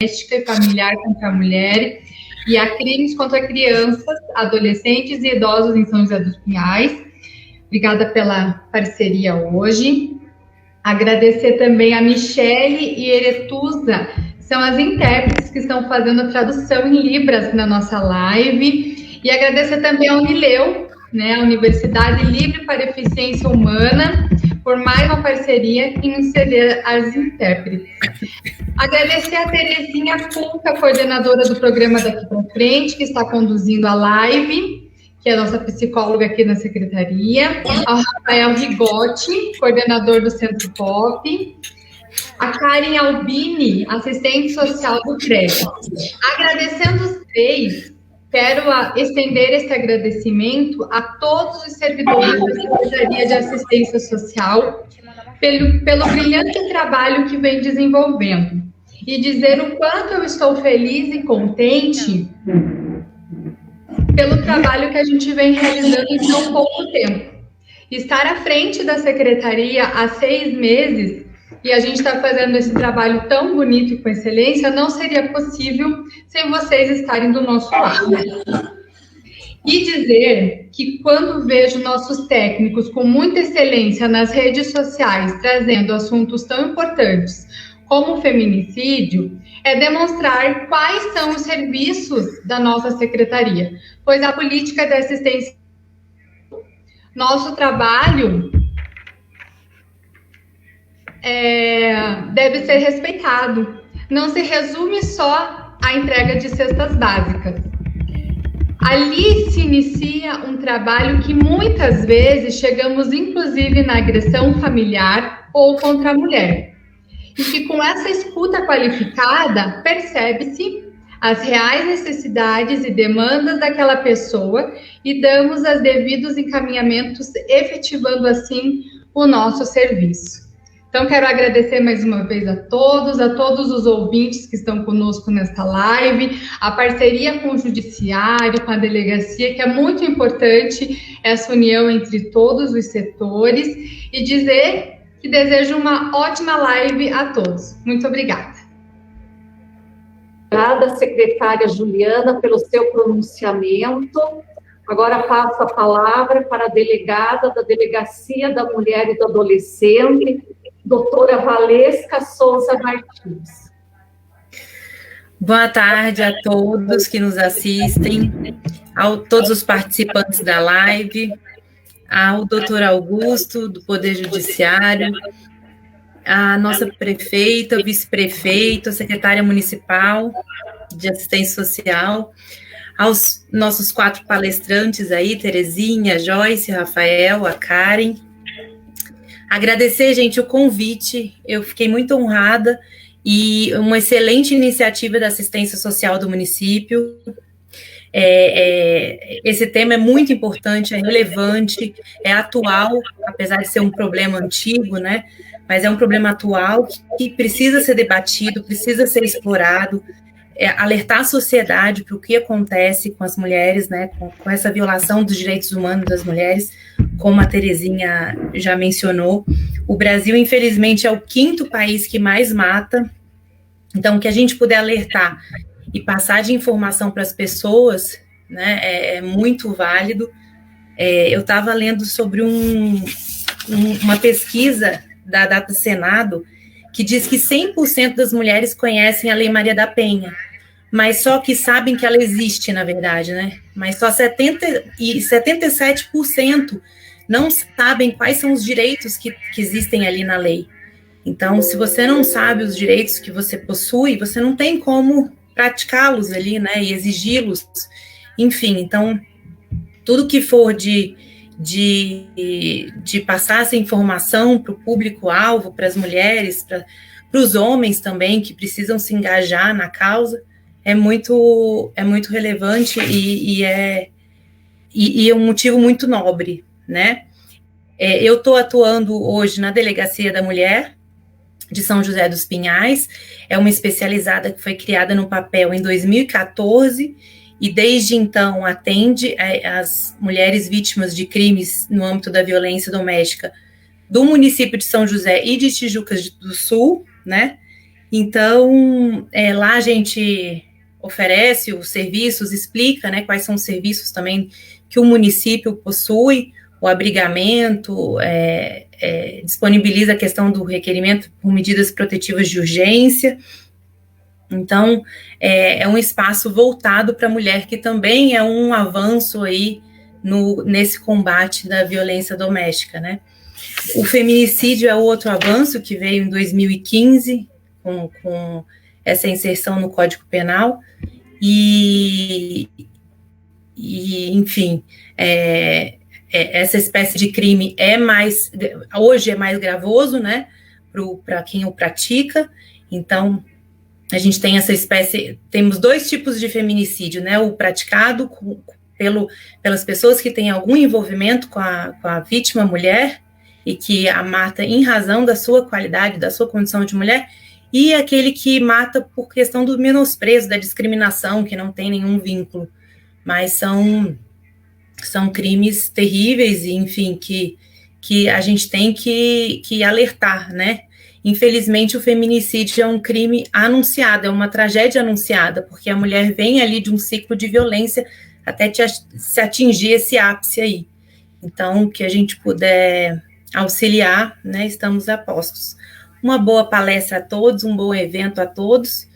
doméstica e familiar contra a mulher e a crimes contra crianças, adolescentes e idosos em São José dos Pinhais. Obrigada pela parceria hoje. Agradecer também a Michele e Eretusa, que são as intérpretes que estão fazendo a tradução em Libras na nossa live. E agradecer também ao Unileu, né, a Universidade Livre para a Eficiência Humana, por mais uma parceria em ceder as intérpretes. Agradecer a Terezinha Punca, coordenadora do programa Daqui para Frente, que está conduzindo a live, que é a nossa psicóloga aqui na secretaria, ao Rafael Rigotti, coordenador do Centro Pop, a Karen Albini, assistente social do CREA. Agradecendo os três, quero estender esse agradecimento a todos os servidores da Secretaria de Assistência Social pelo brilhante trabalho que vem desenvolvendo e dizer o quanto eu estou feliz e contente pelo trabalho que a gente vem realizando em tão pouco tempo. Estar à frente da Secretaria há 6 meses e a gente está fazendo esse trabalho tão bonito e com excelência, não seria possível sem vocês estarem do nosso lado. E dizer que quando vejo nossos técnicos com muita excelência nas redes sociais, trazendo assuntos tão importantes como o feminicídio, é demonstrar quais são os serviços da nossa secretaria, pois a política de assistência, nosso trabalho deve ser respeitado. Não se resume só à entrega de cestas básicas. Ali se inicia um trabalho que muitas vezes chegamos inclusive na agressão familiar ou contra a mulher. E que com essa escuta qualificada percebe-se as reais necessidades e demandas daquela pessoa e damos os devidos encaminhamentos, efetivando assim o nosso serviço. Então, quero agradecer mais uma vez a todos os ouvintes que estão conosco nesta live, a parceria com o Judiciário, com a Delegacia, que é muito importante essa união entre todos os setores, e dizer que desejo uma ótima live a todos. Muito obrigada. Obrigada, secretária Juliana, pelo seu pronunciamento. Agora passo a palavra para a delegada da Delegacia da Mulher e do Adolescente, doutora Valesca Souza Martins. Boa tarde a todos que nos assistem, a todos os participantes da live, ao doutor Augusto, do Poder Judiciário, a nossa prefeita, vice-prefeito, a secretária municipal de assistência social, aos nossos 4 palestrantes aí, Terezinha, Joyce, Rafael, a Karen. Agradecer, gente, o convite, eu fiquei muito honrada, e uma excelente iniciativa da assistência social do município. Esse tema é muito importante, é relevante, é atual, apesar de ser um problema antigo, né? Mas é um problema atual que precisa ser debatido, precisa ser explorado, alertar a sociedade para o que acontece com as mulheres, né? Com essa violação dos direitos humanos das mulheres, como a Terezinha já mencionou. O Brasil, infelizmente, é o 5º país que mais mata. Então, que a gente puder alertar e passar de informação para as pessoas, né, é muito válido. Eu estava lendo sobre uma pesquisa da Data Senado que diz que 100% das mulheres conhecem a Lei Maria da Penha, mas só que sabem que ela existe, na verdade, né? Mas só 77% não sabem quais são os direitos que existem ali na lei. Então, se você não sabe os direitos que você possui, você não tem como praticá-los ali, né, e exigi-los, enfim. Então, tudo que for de passar essa informação para o público-alvo, para as mulheres, para os homens também, que precisam se engajar na causa, é muito relevante e é um motivo muito nobre, né? Eu estou atuando hoje na Delegacia da Mulher de São José dos Pinhais, é uma especializada que foi criada no papel em 2014, e desde então atende as mulheres vítimas de crimes no âmbito da violência doméstica do município de São José e de Tijucas do Sul, né? Então, lá a gente oferece os serviços, explica, né, quais são os serviços também que o município possui, o abrigamento, disponibiliza a questão do requerimento por medidas protetivas de urgência. Então, é um espaço voltado para a mulher, que também é um avanço aí nesse combate da violência doméstica, né? O feminicídio é outro avanço que veio em 2015, com essa inserção no Código Penal, enfim, essa espécie de crime hoje é mais gravoso, né, para quem o pratica. Então, a gente tem temos 2 tipos de feminicídio, né, o praticado pelas pessoas que têm algum envolvimento com a vítima mulher, e que a mata em razão da sua qualidade, da sua condição de mulher, e aquele que mata por questão do menosprezo, da discriminação, que não tem nenhum vínculo, mas são crimes terríveis, e, enfim, que a gente tem que alertar, né? Infelizmente, o feminicídio é um crime anunciado, é uma tragédia anunciada, porque a mulher vem ali de um ciclo de violência até se atingir esse ápice aí. Então, que a gente puder auxiliar, né, estamos a postos. Uma boa palestra a todos, um bom evento a todos.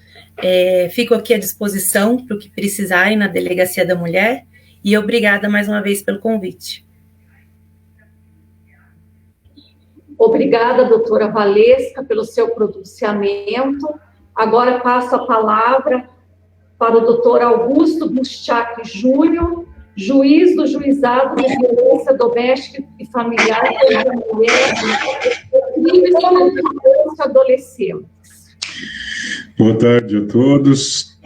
Fico aqui à disposição para o que precisarem na Delegacia da Mulher, e obrigada mais uma vez pelo convite. Obrigada, doutora Valesca, pelo seu pronunciamento. Agora passo a palavra para o doutor Augusto Buschak Júnior, juiz do Juizado de Violência Doméstica e Familiar contra a Mulher, crimes contra crianças e adolescentes. Boa tarde a todos.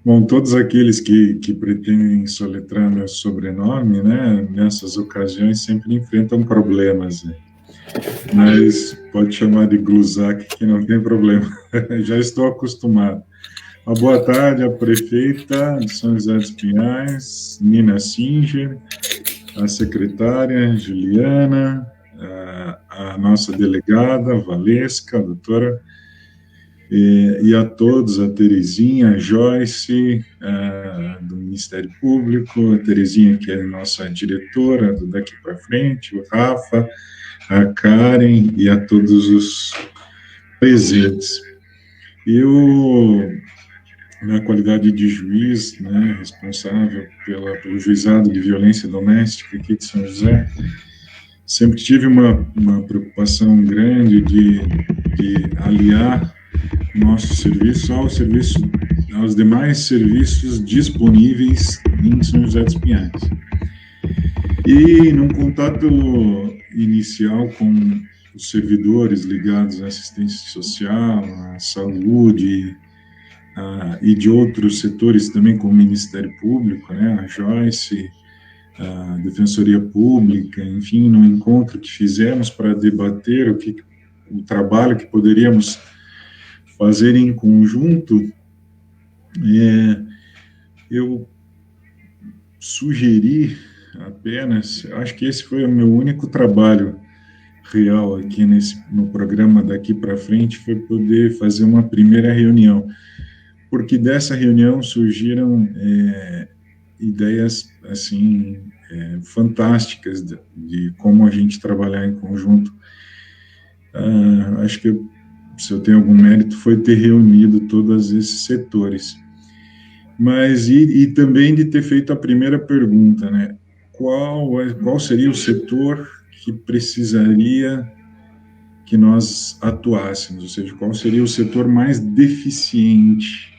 Bom, todos aqueles que pretendem soletrar meu sobrenome, né, nessas ocasiões sempre enfrentam problemas, né? Mas pode chamar de Glusak, que não tem problema, já estou acostumado. Uma boa tarde à prefeita de São José dos Pinhais, Nina Singer, a secretária Juliana, a nossa delegada Valesca, a doutora, e a todos, a Terezinha, a Joyce, do Ministério Público, a Terezinha, que é a nossa diretora do Daqui para Frente, o Rafa, a Karen e a todos os presentes. Eu, na qualidade de juiz, né, responsável pelo Juizado de Violência Doméstica aqui de São José, sempre tive uma preocupação grande de aliar nosso serviço aos demais serviços disponíveis em São José dos Pinhais. E num contato inicial com os servidores ligados à assistência social, à saúde, e de outros setores também, como o Ministério Público, né, a Joyce, a Defensoria Pública, enfim, no encontro que fizemos para debater o trabalho que poderíamos fazer em conjunto, eu sugeri apenas, acho que esse foi o meu único trabalho real aqui no programa Daqui para Frente, foi poder fazer uma primeira reunião, porque dessa reunião surgiram ideias, assim, fantásticas de como a gente trabalhar em conjunto. Acho que, se eu tenho algum mérito, foi ter reunido todos esses setores. Mas, e também de ter feito a primeira pergunta, né? Qual seria o setor que precisaria que nós atuássemos, ou seja, qual seria o setor mais deficiente,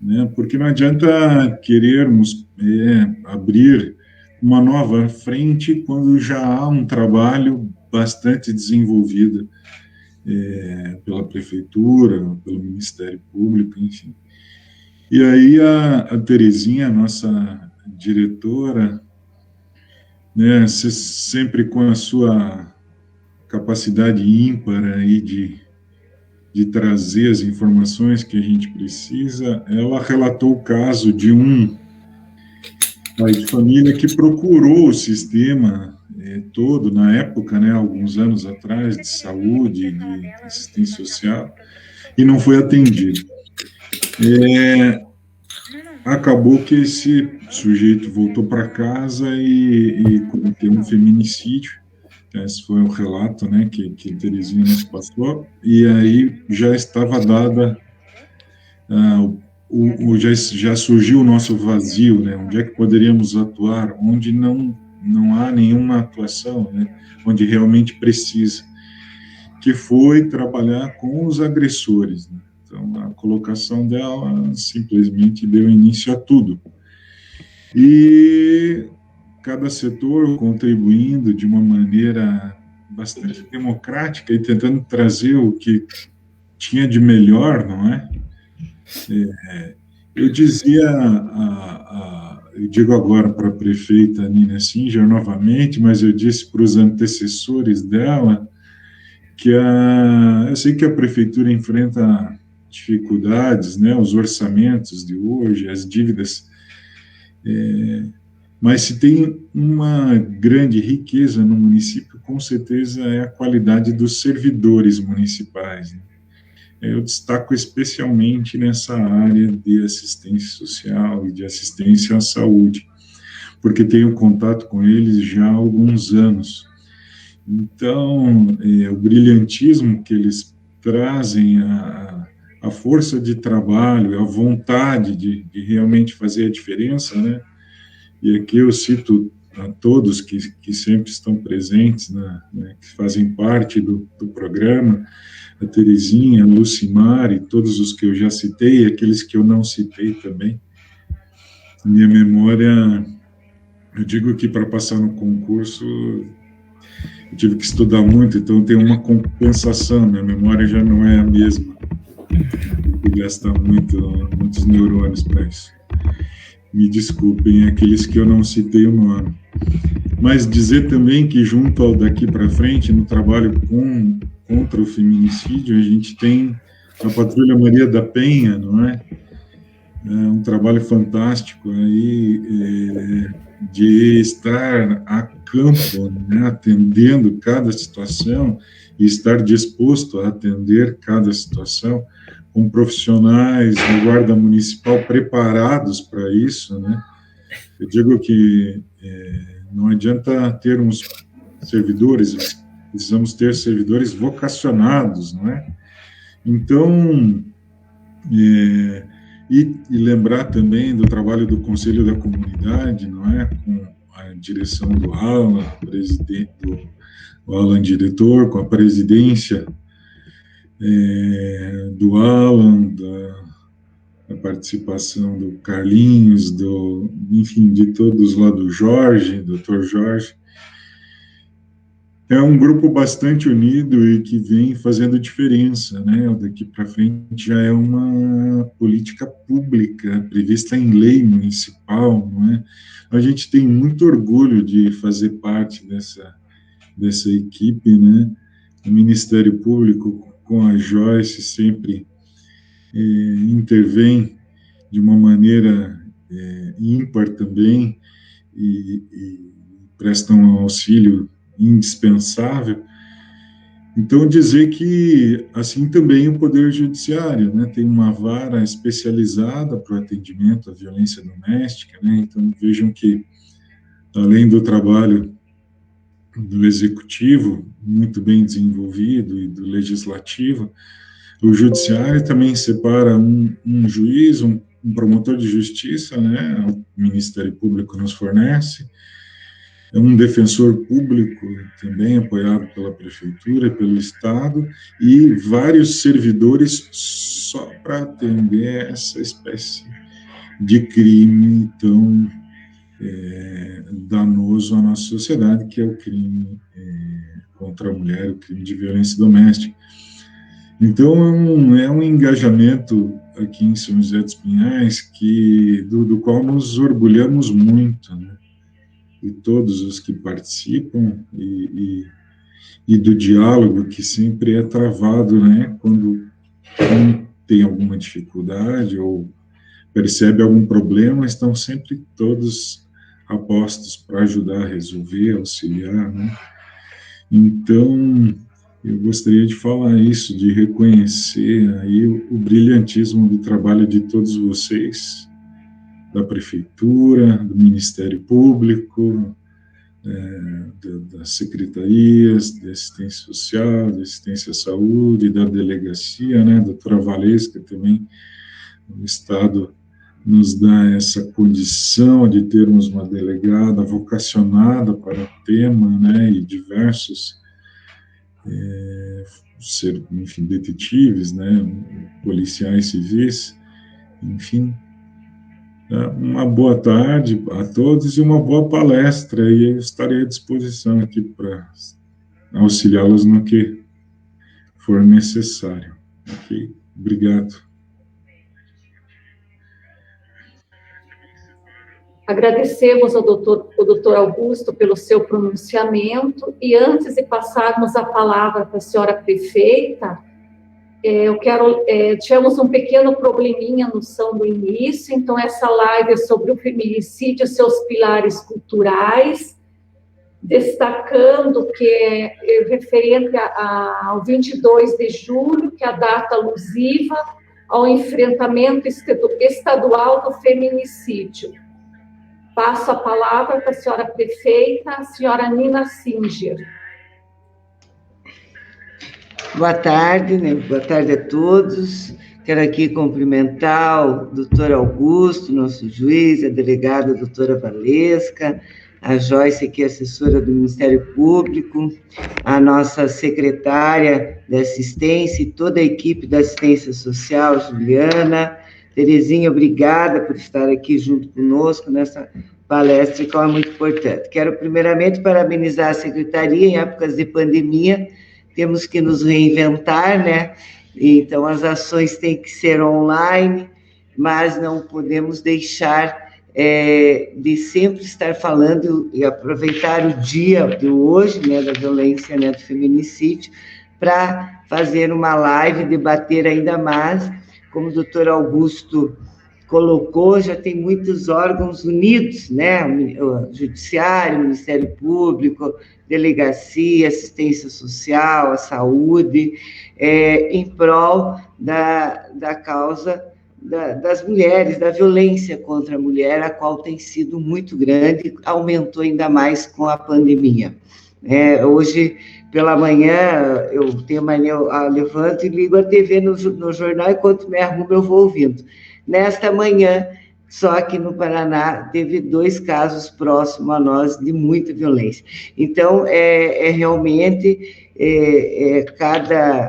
né? Porque não adianta querermos abrir uma nova frente quando já há um trabalho bastante desenvolvido pela prefeitura, pelo Ministério Público, enfim. E aí a Terezinha, nossa diretora, né, sempre com a sua capacidade ímpar aí de trazer as informações que a gente precisa, ela relatou o caso de um pai de família que procurou o sistema todo, na época, né, alguns anos atrás, de saúde, de assistência social, e não foi atendido. Acabou que esse sujeito voltou para casa e cometeu um feminicídio. Esse foi o relato, né, que Terezinha nos passou, e aí já estava dada, já surgiu o nosso vazio, né, onde é que poderíamos atuar, onde não há nenhuma atuação, né, onde realmente precisa, que foi trabalhar com os agressores, né. Então, a colocação dela simplesmente deu início a tudo. E cada setor contribuindo de uma maneira bastante democrática e tentando trazer o que tinha de melhor, não é? Eu dizia, eu digo agora para a prefeita Nina Singer novamente, mas eu disse para os antecessores dela que eu sei que a prefeitura enfrenta dificuldades, né, os orçamentos de hoje, as dívidas, mas se tem uma grande riqueza no município, com certeza é a qualidade dos servidores municipais, né? Eu destaco especialmente nessa área de assistência social e de assistência à saúde, porque tenho contato com eles já há alguns anos. Então, o brilhantismo que eles trazem, a força de trabalho, a vontade de realmente fazer a diferença, né? E aqui eu cito a todos que sempre estão presentes, né, que fazem parte do programa, a Terezinha, a Lucimar e todos os que eu já citei, aqueles que eu não citei também. Minha memória, eu digo que para passar no concurso, eu tive que estudar muito, então tem uma compensação, minha memória já não é a mesma, e gastar muitos neurônios para isso. Me desculpem, aqueles que eu não citei o nome. Mas dizer também que junto ao daqui para frente, no trabalho contra o feminicídio, a gente tem a Patrulha Maria da Penha, não é? É um trabalho fantástico aí, de estar a campo, né, atendendo cada situação e estar disposto a atender cada situação, com profissionais da Guarda Municipal preparados para isso, né? Eu digo que não adianta termos servidores, precisamos ter servidores vocacionados, não é? Então, e lembrar também do trabalho do Conselho da Comunidade, não é? Com a direção do Alan, do Alan diretor, com a presidência do Alan, da participação do Carlinhos, enfim, de todos lá, do Jorge, Dr. Jorge. É um grupo bastante unido e que vem fazendo diferença, né? Daqui para frente já é uma política pública prevista em lei municipal, não é? A gente tem muito orgulho de fazer parte dessa equipe, né? O Ministério Público, com a Joyce, sempre intervém de uma maneira ímpar também e presta um auxílio indispensável. Então, dizer que, assim também o Poder Judiciário, né, tem uma vara especializada para o atendimento à violência doméstica, né? Então, vejam que, além do trabalho do Executivo, muito bem desenvolvido, e do Legislativo, o Judiciário também separa um juiz, um promotor de justiça, né, o Ministério Público nos fornece, um defensor público também apoiado pela Prefeitura, pelo Estado, e vários servidores só para atender essa espécie de crime tão danoso à nossa sociedade, que é o crime contra a mulher, o crime de violência doméstica. Então, é um engajamento aqui em São José dos Pinhais do qual nos orgulhamos muito, né? E todos os que participam e do diálogo que sempre é travado, né? Quando tem alguma dificuldade ou percebe algum problema, estão sempre todos apostos para ajudar a resolver, auxiliar, né? Então, Eu gostaria de falar isso, de reconhecer aí o brilhantismo do trabalho de todos vocês, da Prefeitura, do Ministério Público, das secretarias de assistência social, de assistência à saúde, da delegacia, né, doutora Valesca também, o Estado nos dá essa condição de termos uma delegada vocacionada para o tema, né, e diversos enfim, detetives, né, policiais civis, enfim. Uma boa tarde a todos e uma boa palestra, e eu estarei à disposição aqui para auxiliá-los no que for necessário. Ok? Obrigado. Agradecemos ao doutor Augusto pelo seu pronunciamento, e antes de passarmos a palavra para a senhora prefeita, tivemos um pequeno probleminha no som do início, então essa live é sobre o feminicídio e seus pilares culturais, destacando que é referente ao 22 de julho, que é a data alusiva ao enfrentamento estadual do feminicídio. Passo a palavra para a senhora prefeita, a senhora Nina Singer. Boa tarde, né? Boa tarde a todos. Quero aqui cumprimentar o doutor Augusto, nosso juiz, a delegada a doutora Valesca, a Joyce, que é assessora do Ministério Público, a nossa secretária de assistência e toda a equipe da assistência social, Juliana. Terezinha, obrigada por estar aqui junto conosco nessa palestra, que é muito importante. Quero, primeiramente, parabenizar a secretaria em épocas de pandemia. Temos que nos reinventar, né? Então, as ações têm que ser online, mas não podemos deixar de sempre estar falando e aproveitar o dia de hoje, né, da violência, né, do feminicídio, para fazer uma live, debater ainda mais. Como o doutor Augusto colocou, já tem muitos órgãos unidos, né? O Judiciário, o Ministério Público, Delegacia, Assistência Social, a Saúde, em prol da causa das mulheres, da violência contra a mulher, a qual tem sido muito grande, aumentou ainda mais com a pandemia. Hoje, pela manhã, eu levanto e ligo a TV no jornal, enquanto me arrumo eu vou ouvindo. Nesta manhã, só aqui no Paraná, teve 2 casos próximos a nós de muita violência. Então, realmente,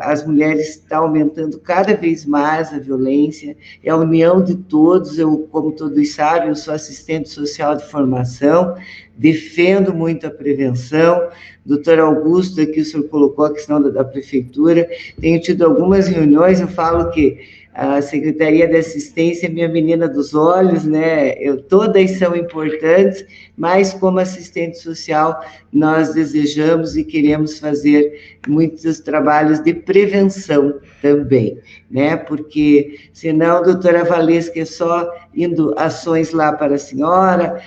as mulheres estão aumentando cada vez mais a violência, é a união de todos. Eu, como todos sabem, eu sou assistente social de formação, defendo muito a prevenção. Doutor Augusto, aqui o senhor colocou a questão da prefeitura, tenho tido algumas reuniões, eu falo que a Secretaria de Assistência é minha menina dos olhos, né? Todas são importantes, mas como assistente social, nós desejamos e queremos fazer muitos trabalhos de prevenção também, né? Porque, senão, doutora Valesca, é só indo ações lá para a senhora,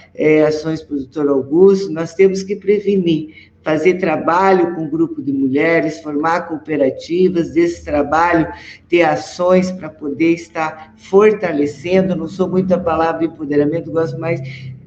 ações para o doutor Augusto, nós temos que prevenir, fazer trabalho com grupo de mulheres, formar cooperativas, desse trabalho, ter ações para poder estar fortalecendo. Não sou muito a palavra empoderamento, gosto mais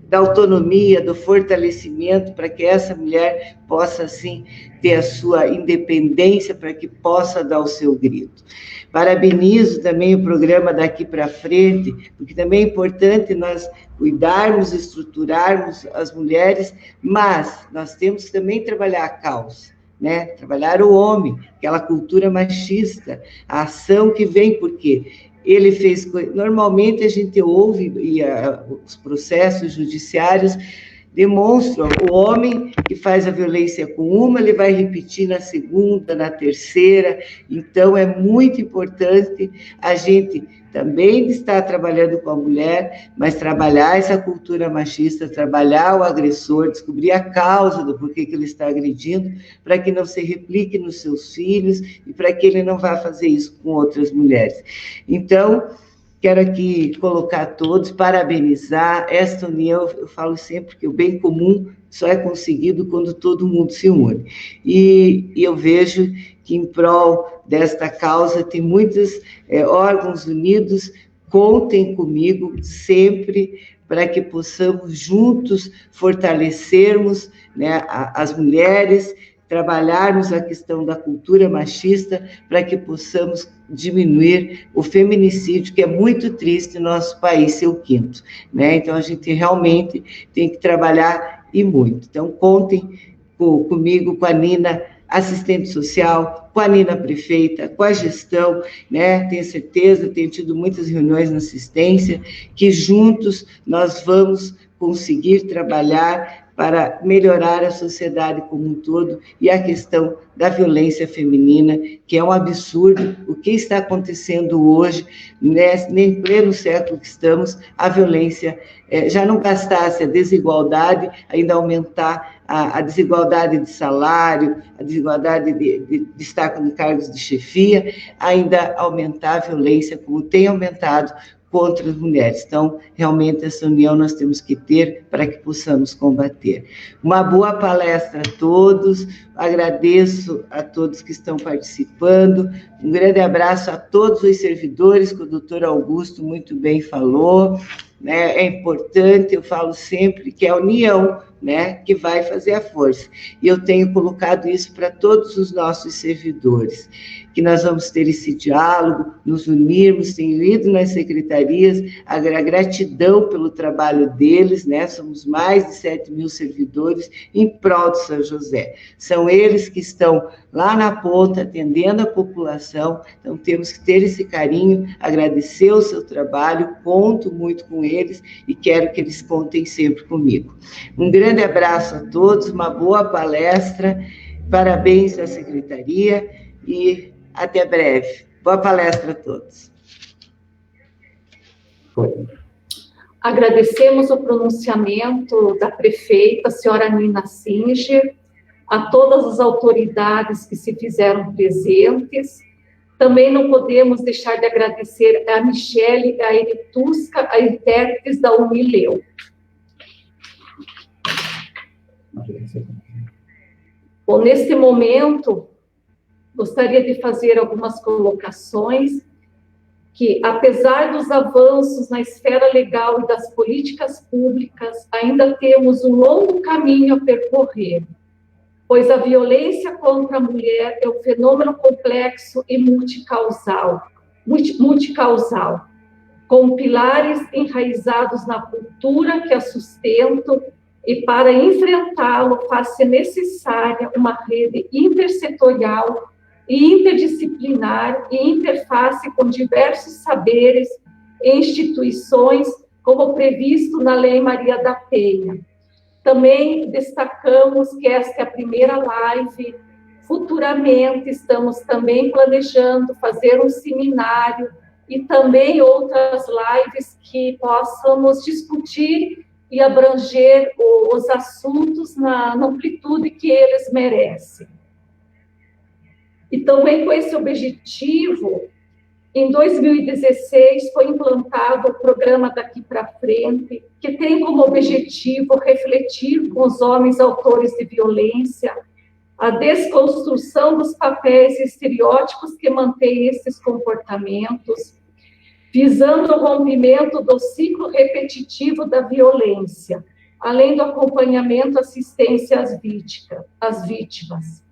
da autonomia, do fortalecimento, para que essa mulher possa, assim, ter a sua independência, para que possa dar o seu grito. Parabenizo também o programa Daqui para Frente, porque também é importante nós cuidarmos, estruturarmos as mulheres, mas nós temos que também trabalhar a causa, né? Trabalhar o homem, aquela cultura machista, a ação que vem, porque ele fez... Normalmente a gente ouve, os processos judiciários demonstram o homem que faz a violência com uma, ele vai repetir na segunda, na terceira. Então, é muito importante a gente também estar trabalhando com a mulher, mas trabalhar essa cultura machista, trabalhar o agressor, descobrir a causa do porquê que ele está agredindo, para que não se replique nos seus filhos e para que ele não vá fazer isso com outras mulheres. Então, quero aqui colocar a todos, parabenizar esta união. Eu falo sempre que o bem comum só é conseguido quando todo mundo se une. E eu vejo que em prol desta causa tem muitos órgãos unidos. Contem comigo sempre para que possamos juntos fortalecermos, né, as mulheres, trabalharmos a questão da cultura machista, para que possamos diminuir o feminicídio, que é muito triste no nosso país ser o quinto, né? Então, a gente realmente tem que trabalhar e muito. Então, contem comigo, com a Nina, assistente social, com a Nina prefeita, com a gestão, né? Tenho certeza, tenho tido muitas reuniões na assistência, que juntos nós vamos conseguir trabalhar para melhorar a sociedade como um todo, e a questão da violência feminina, que é um absurdo o que está acontecendo hoje, em pleno século que estamos, a violência, já não bastasse a desigualdade, ainda aumentar a desigualdade de salário, a desigualdade de destaque em cargos de chefia, ainda aumentar a violência, como tem aumentado, contra as mulheres. Então, realmente, essa união nós temos que ter para que possamos combater. Uma boa palestra a todos, agradeço a todos que estão participando, um grande abraço a todos os servidores, que o doutor Augusto muito bem falou, né? É importante, eu falo sempre que é a união, né, que vai fazer a força. E eu tenho colocado isso para todos os nossos servidores, que nós vamos ter esse diálogo, nos unirmos, tenho ido nas secretarias, a gratidão pelo trabalho deles, né, somos mais de 7 mil servidores em prol de São José. São eles que estão lá na ponta, atendendo a população, então temos que ter esse carinho, agradecer o seu trabalho, conto muito com eles e quero que eles contem sempre comigo. Um grande abraço a todos, uma boa palestra, parabéns à secretaria e até breve. Boa palestra a todos. Agradecemos o pronunciamento da prefeita, a senhora Nina Singer, a todas as autoridades que se fizeram presentes. Também não podemos deixar de agradecer a Michele e a Eritusca, a intérpretes da Unileu. Bom, neste momento, gostaria de fazer algumas colocações que, apesar dos avanços na esfera legal e das políticas públicas, ainda temos um longo caminho a percorrer, pois a violência contra a mulher é um fenômeno complexo e multicausal, com pilares enraizados na cultura que a sustentam, e para enfrentá-lo faz-se necessária uma rede intersetorial e interdisciplinar e interface com diversos saberes e instituições, como previsto na Lei Maria da Penha. Também destacamos que esta é a primeira live. Futuramente estamos também planejando fazer um seminário e também outras lives que possamos discutir e abranger os assuntos na amplitude que eles merecem. E também com esse objetivo, em 2016 foi implantado o programa Daqui para Frente, que tem como objetivo refletir com os homens autores de violência a desconstrução dos papéis e estereótipos que mantêm esses comportamentos, visando o rompimento do ciclo repetitivo da violência, além do acompanhamento e assistência às vítimas.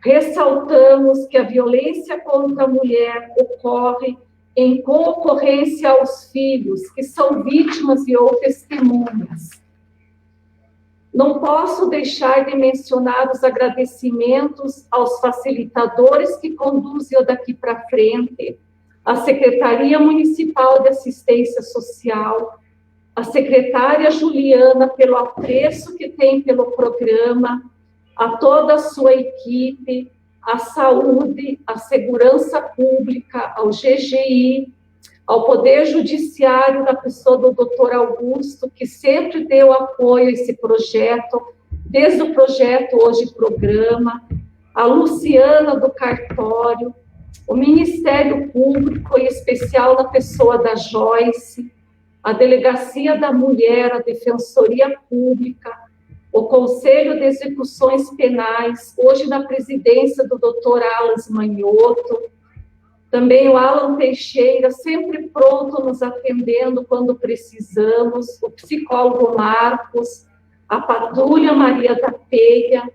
Ressaltamos que a violência contra a mulher ocorre em concorrência aos filhos, que são vítimas e ou testemunhas. Não posso deixar de mencionar os agradecimentos aos facilitadores que conduzem o Daqui para Frente, a Secretaria Municipal de Assistência Social, a secretária Juliana pelo apreço que tem pelo programa, a toda a sua equipe, à saúde, à segurança pública, ao GGI, ao Poder Judiciário, na pessoa do doutor Augusto, que sempre deu apoio a esse projeto, desde o projeto Hoje Programa, a Luciana do Cartório, o Ministério Público, em especial na pessoa da Joyce, a Delegacia da Mulher, a Defensoria Pública, o Conselho de Execuções Penais, hoje na presidência do Dr. Alan Manioto, também o Alan Teixeira, sempre pronto nos atendendo quando precisamos, o psicólogo Marcos, a Patrulha Maria da Penha,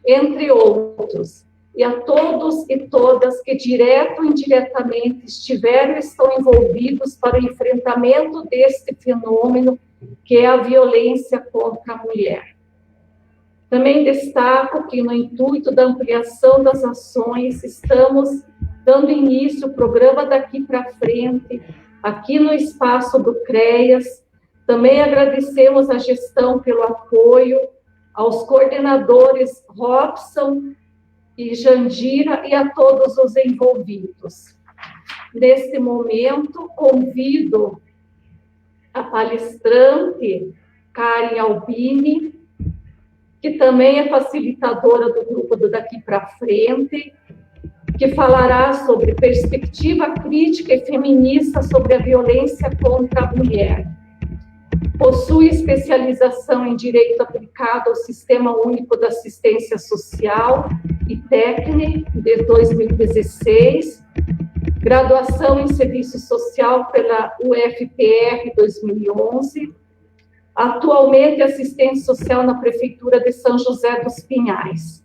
entre outros. E a todos e todas que, direto ou indiretamente, estiveram e estão envolvidos para o enfrentamento deste fenômeno, que é a violência contra a mulher. Também destaco que, no intuito da ampliação das ações, estamos dando início ao programa Daqui para Frente, aqui no espaço do CREAS. Também agradecemos a gestão pelo apoio, aos coordenadores Robson e Jandira e a todos os envolvidos. Neste momento, convido a palestrante Karen Albini, que também é facilitadora do grupo do Daqui para Frente, que falará sobre perspectiva crítica e feminista sobre a violência contra a mulher. Possui especialização em Direito Aplicado ao Sistema Único da Assistência Social e técnica de 2016, graduação em Serviço Social pela UFPR 2011, atualmente assistente social na Prefeitura de São José dos Pinhais.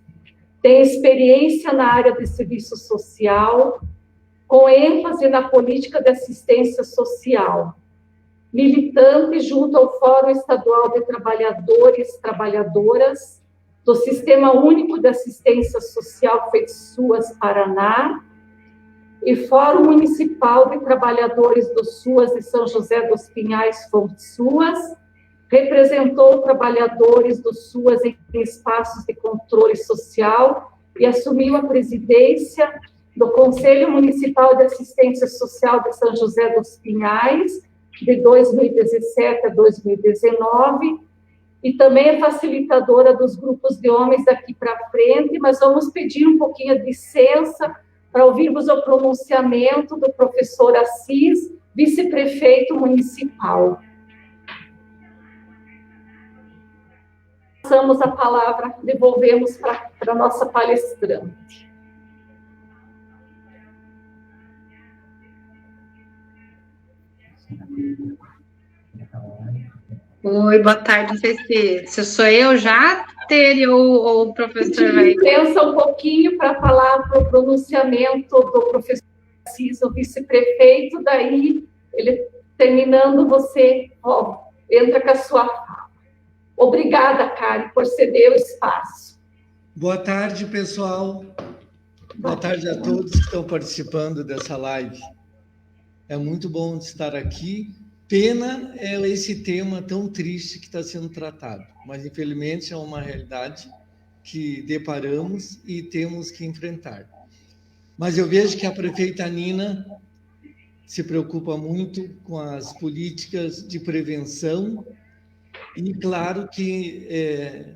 Tem experiência na área de serviço social, com ênfase na política de assistência social, militante junto ao Fórum Estadual de Trabalhadores e Trabalhadoras do Sistema Único de Assistência Social FETSUAS Paraná e Fórum Municipal de Trabalhadores do SUAS de São José dos Pinhais FONSUAS, representou trabalhadores do SUAS em espaços de controle social e assumiu a presidência do Conselho Municipal de Assistência Social de São José dos Pinhais, de 2017 a 2019, e também é facilitadora dos grupos de homens Daqui para Frente, mas vamos pedir um pouquinho de licença para ouvirmos o pronunciamento do professor Assis, vice-prefeito municipal. Passamos a palavra, devolvemos para a nossa palestrante. Oi, boa tarde. Não sei se sou eu já, Tere, ou o professor vai... Pensa um pouquinho para falar para o pronunciamento do professor Assis, o vice-prefeito, daí ele terminando, você entra com a sua fala. Obrigada, Karen, por ceder o espaço. Boa tarde, pessoal. Boa tarde a todos que estão participando dessa live. É muito bom estar aqui. Pena é esse tema tão triste que está sendo tratado, mas infelizmente é uma realidade que deparamos e temos que enfrentar. Mas eu vejo que a prefeita Nina se preocupa muito com as políticas de prevenção e, claro, que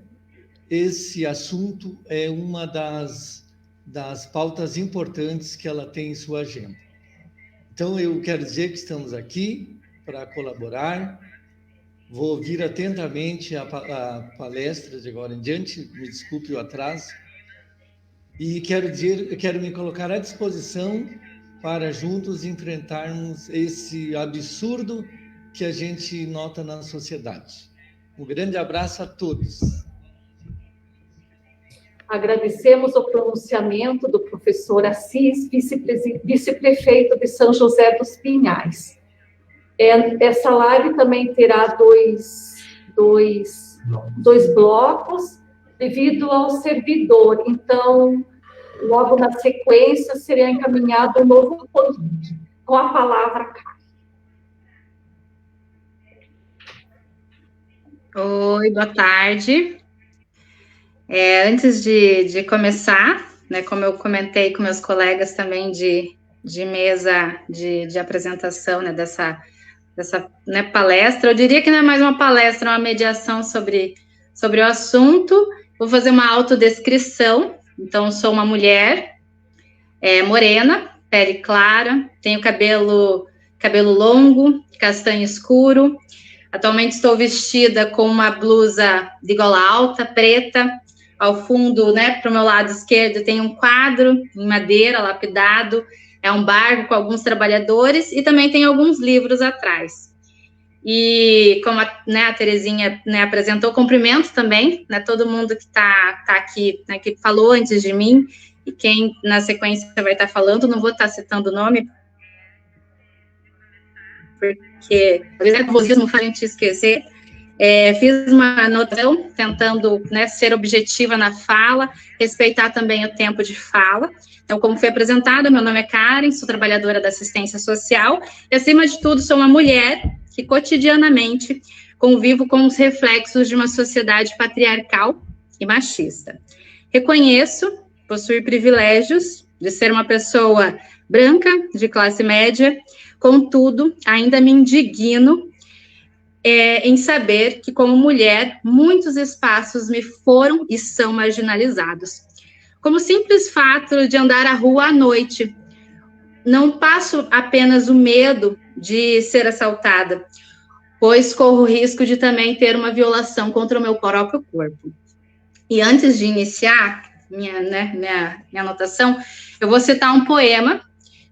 esse assunto é uma das pautas importantes que ela tem em sua agenda. Então, eu quero dizer que estamos aqui para colaborar. Vou ouvir atentamente a palestra de agora em diante, me desculpe o atraso, e quero me colocar à disposição para juntos enfrentarmos esse absurdo que a gente nota na sociedade. Um grande abraço a todos. Agradecemos o pronunciamento do professor Assis, vice-prefeito de São José dos Pinhais. Essa live também terá dois blocos, devido ao servidor. Então, logo na sequência, seria encaminhado um novo convite. Com a palavra, Karen. Oi, boa tarde. Antes de começar, né, como eu comentei com meus colegas também de mesa de apresentação, né, dessa né, palestra, eu diria que não é mais uma palestra, é uma mediação sobre o assunto. Vou fazer uma autodescrição. Então, eu sou uma mulher morena, pele clara, tenho cabelo longo, castanho escuro, Atualmente estou vestida com uma blusa de gola alta, preta. Ao fundo, né, para o meu lado esquerdo, tem um quadro em madeira lapidado, é um barco com alguns trabalhadores e também tem alguns livros atrás. E como a Terezinha, né, apresentou, cumprimento também, né, todo mundo que está aqui, né, que falou antes de mim, e quem na sequência vai estar falando, não vou estar citando o nome, porque às vezes é nervosismo faz a gente esquecer. Fiz uma anotação, tentando, né, ser objetiva na fala, respeitar também o tempo de fala. Então, como foi apresentada, meu nome é Karen, sou trabalhadora da assistência social, e, acima de tudo, sou uma mulher que, cotidianamente, convivo com os reflexos de uma sociedade patriarcal e machista. Reconheço possuir privilégios de ser uma pessoa branca, de classe média, contudo, ainda me indigno em saber que, como mulher, muitos espaços me foram e são marginalizados. Como o simples fato de andar à rua à noite, não passo apenas o medo de ser assaltada, pois corro o risco de também ter uma violação contra o meu próprio corpo. E antes de iniciar minha anotação, eu vou citar um poema,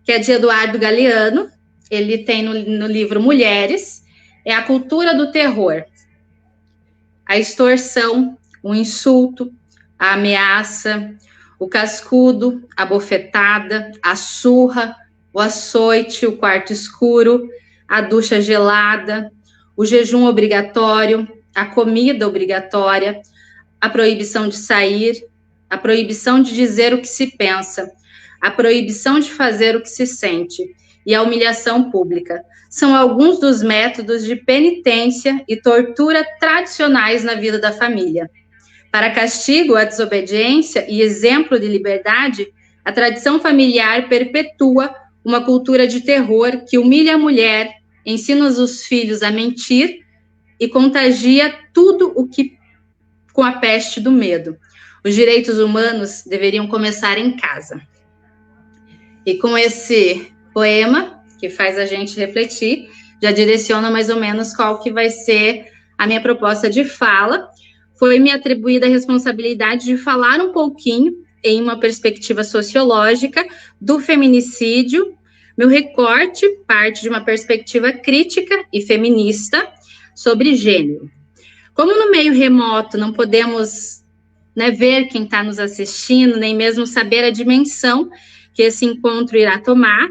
que é de Eduardo Galeano. Ele tem no livro Mulheres. É a cultura do terror, a extorsão, o insulto, a ameaça, o cascudo, a bofetada, a surra, o açoite, o quarto escuro, a ducha gelada, o jejum obrigatório, a comida obrigatória, a proibição de sair, a proibição de dizer o que se pensa, a proibição de fazer o que se sente e a humilhação pública. São alguns dos métodos de penitência e tortura tradicionais na vida da família. Para castigo à desobediência e exemplo de liberdade, a tradição familiar perpetua uma cultura de terror que humilha a mulher, ensina os filhos a mentir e contagia tudo o que com a peste do medo. Os direitos humanos deveriam começar em casa. E com esse poema, que faz a gente refletir, já direciona mais ou menos qual que vai ser a minha proposta de fala. Foi-me atribuída a responsabilidade de falar um pouquinho, em uma perspectiva sociológica, do feminicídio. Meu recorte parte de uma perspectiva crítica e feminista sobre gênero. Como no meio remoto não podemos, né, ver quem está nos assistindo, nem mesmo saber a dimensão que esse encontro irá tomar,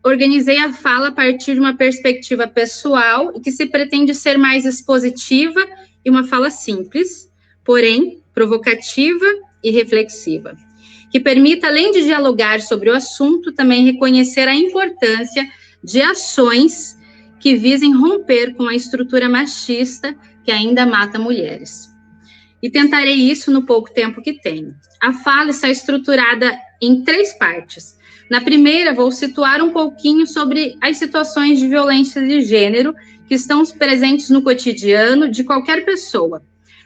organizei a fala a partir de uma perspectiva pessoal e que se pretende ser mais expositiva e uma fala simples, porém provocativa e reflexiva, que permita, além de dialogar sobre o assunto, também reconhecer a importância de ações que visem romper com a estrutura machista que ainda mata mulheres. E tentarei isso no pouco tempo que tenho. A fala está estruturada em 3 partes. Na primeira, vou situar um pouquinho sobre as situações de violência de gênero que estão presentes no cotidiano de qualquer pessoa.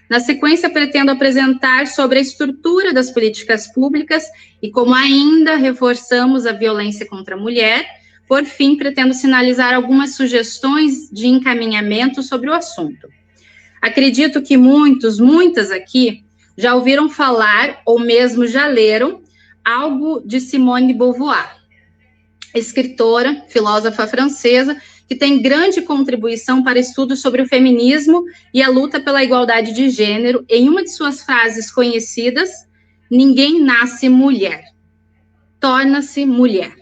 Na sequência, pretendo apresentar sobre a estrutura das políticas públicas e como ainda reforçamos a violência contra a mulher. Por fim, pretendo sinalizar algumas sugestões de encaminhamento sobre o assunto. Acredito que muitas aqui já ouviram falar ou mesmo já leram algo de Simone de Beauvoir, escritora, filósofa francesa, que tem grande contribuição para estudos sobre o feminismo e a luta pela igualdade de gênero. Em uma de suas frases conhecidas, ninguém nasce mulher, torna-se mulher.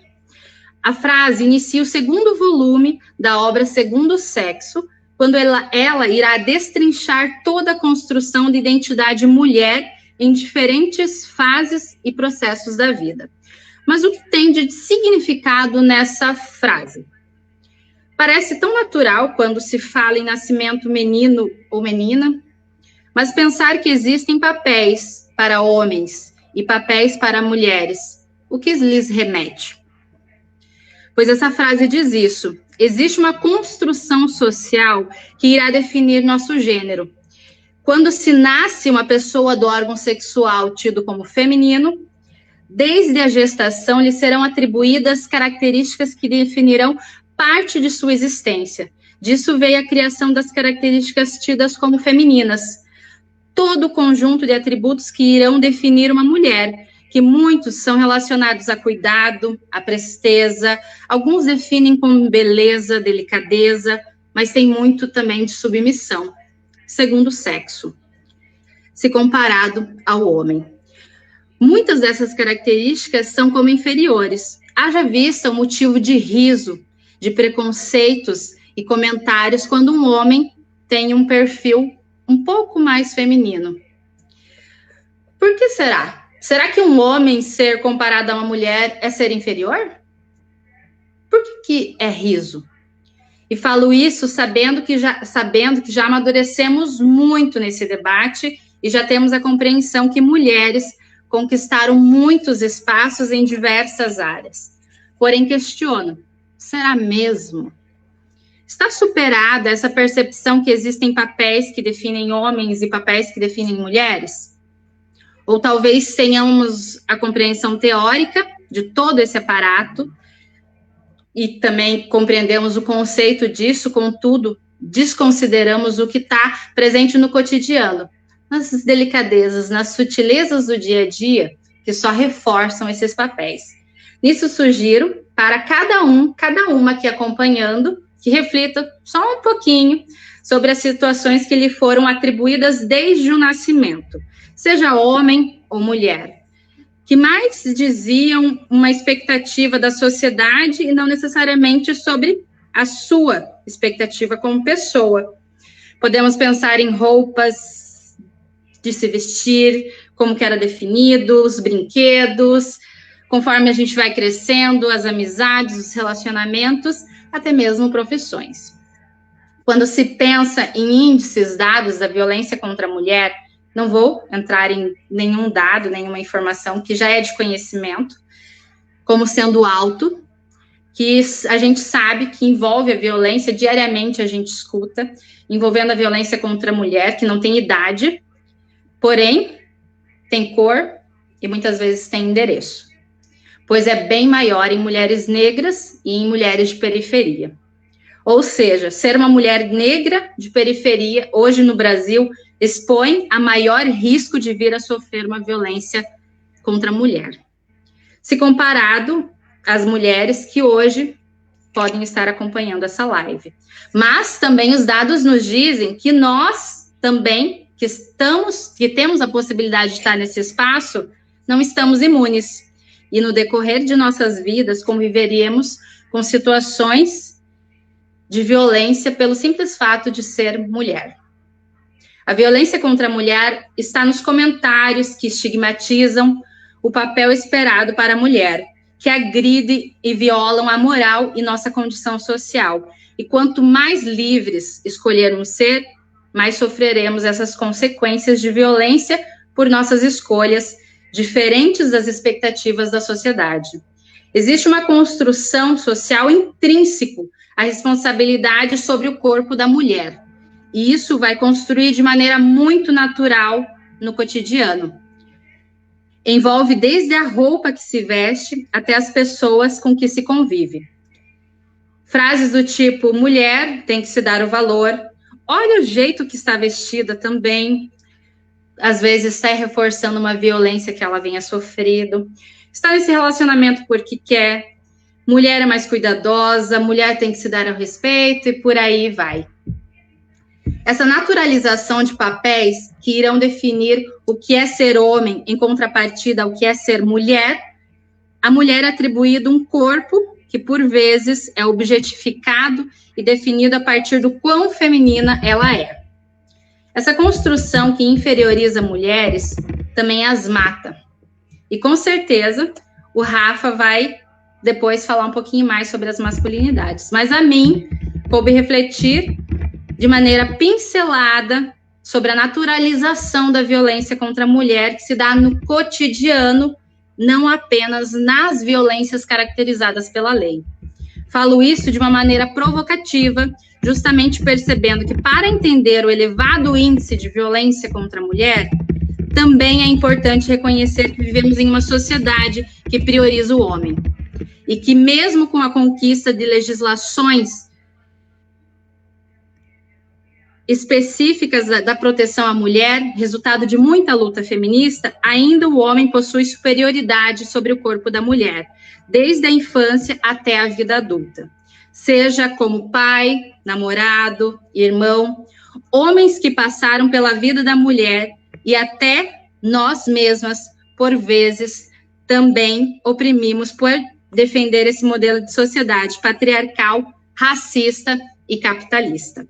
A frase inicia o 2º volume da obra Segundo Sexo, quando ela irá destrinchar toda a construção de identidade mulher em diferentes fases e processos da vida. Mas o que tem de significado nessa frase? Parece tão natural quando se fala em nascimento menino ou menina, mas pensar que existem papéis para homens e papéis para mulheres, o que lhes remete? Pois essa frase diz isso: existe uma construção social que irá definir nosso gênero. Quando se nasce uma pessoa do órgão sexual tido como feminino, desde a gestação lhe serão atribuídas características que definirão parte de sua existência, Disso veio a criação das características tidas como femininas, todo o conjunto de atributos que irão definir uma mulher, que muitos são relacionados a cuidado, a presteza, alguns definem como beleza, delicadeza, mas tem muito também de submissão, segundo o sexo, se comparado ao homem. Muitas dessas características são como inferiores, haja vista o motivo de riso, de preconceitos e comentários quando um homem tem um perfil um pouco mais feminino. Por que será? Será que um homem ser comparado a uma mulher é ser inferior? Por que é riso? E falo isso sabendo que já amadurecemos muito nesse debate e já temos a compreensão que mulheres conquistaram muitos espaços em diversas áreas. Porém, questiono, será mesmo? Está superada essa percepção que existem papéis que definem homens e papéis que definem mulheres? Ou talvez tenhamos a compreensão teórica de todo esse aparato e também compreendemos o conceito disso, contudo, desconsideramos o que está presente no cotidiano, nas delicadezas, nas sutilezas do dia a dia, que só reforçam esses papéis. Nisso sugiro para cada uma aqui acompanhando, que reflita só um pouquinho sobre as situações que lhe foram atribuídas desde o nascimento, seja homem ou mulher, que mais diziam uma expectativa da sociedade e não necessariamente sobre a sua expectativa como pessoa. Podemos pensar em roupas de se vestir, como que era definido, os brinquedos, conforme a gente vai crescendo, as amizades, os relacionamentos, até mesmo profissões. Quando se pensa em índices dados da violência contra a mulher, não vou entrar em nenhum dado, nenhuma informação que já é de conhecimento, como sendo alto, que a gente sabe que envolve a violência, diariamente a gente escuta, envolvendo a violência contra a mulher, que não tem idade, porém, tem cor e muitas vezes tem endereço, pois é bem maior em mulheres negras e em mulheres de periferia. Ou seja, ser uma mulher negra de periferia, hoje no Brasil, expõe a maior risco de vir a sofrer uma violência contra a mulher. Se comparado às mulheres que hoje podem estar acompanhando essa live. Mas também os dados nos dizem que nós também, que temos a possibilidade de estar nesse espaço, não estamos imunes. E no decorrer de nossas vidas, conviveríamos com situações de violência pelo simples fato de ser mulher. A violência contra a mulher está nos comentários que estigmatizam o papel esperado para a mulher, que agride e violam a moral e nossa condição social. E quanto mais livres escolhermos ser, mais sofreremos essas consequências de violência por nossas escolhas, diferentes das expectativas da sociedade. Existe uma construção social intrínseca à responsabilidade sobre o corpo da mulher. E isso vai construir de maneira muito natural no cotidiano. Envolve desde a roupa que se veste até as pessoas com que se convive. Frases do tipo, mulher tem que se dar o valor, olha o jeito que está vestida também, às vezes está reforçando uma violência que ela venha sofrido, está nesse relacionamento porque quer, mulher é mais cuidadosa, mulher tem que se dar ao respeito e por aí vai. Essa naturalização de papéis que irão definir o que é ser homem em contrapartida ao que é ser mulher, a mulher é atribuído um corpo que por vezes é objetificado e definido a partir do quão feminina ela é. Essa construção que inferioriza mulheres também as mata. E com certeza o Rafa vai depois falar um pouquinho mais sobre as masculinidades. Mas a mim coube refletir de maneira pincelada sobre a naturalização da violência contra a mulher que se dá no cotidiano, não apenas nas violências caracterizadas pela lei. Falo isso de uma maneira provocativa, justamente percebendo que para entender o elevado índice de violência contra a mulher, também é importante reconhecer que vivemos em uma sociedade que prioriza o homem. E que mesmo com a conquista de legislações específicas da proteção à mulher, resultado de muita luta feminista, ainda o homem possui superioridade sobre o corpo da mulher, desde a infância até a vida adulta. Seja como pai, namorado, irmão, homens que passaram pela vida da mulher e até nós mesmas, por vezes, também oprimimos por defender esse modelo de sociedade patriarcal, racista e capitalista.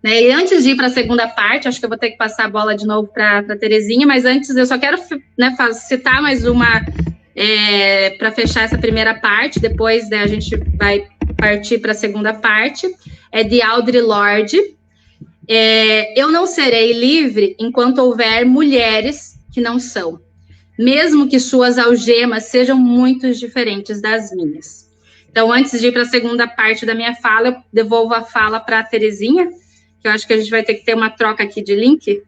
Né? E antes de ir para a segunda parte, acho que eu vou ter que passar a bola de novo para a Terezinha, mas antes eu só quero, né, citar mais uma para fechar essa primeira parte, depois, né, a gente vai partir para a segunda parte, é de Audre Lorde. Eu não serei livre enquanto houver mulheres que não são, mesmo que suas algemas sejam muito diferentes das minhas. Então, antes de ir para a segunda parte da minha fala, eu devolvo a fala para a Terezinha, que eu acho que a gente vai ter que ter uma troca aqui de link.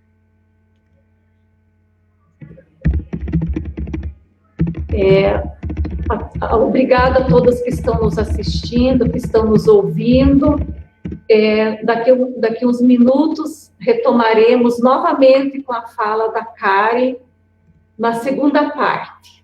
Obrigada a todas que estão nos assistindo, que estão nos ouvindo. Daqui uns minutos, retomaremos novamente com a fala da Karen, na segunda parte.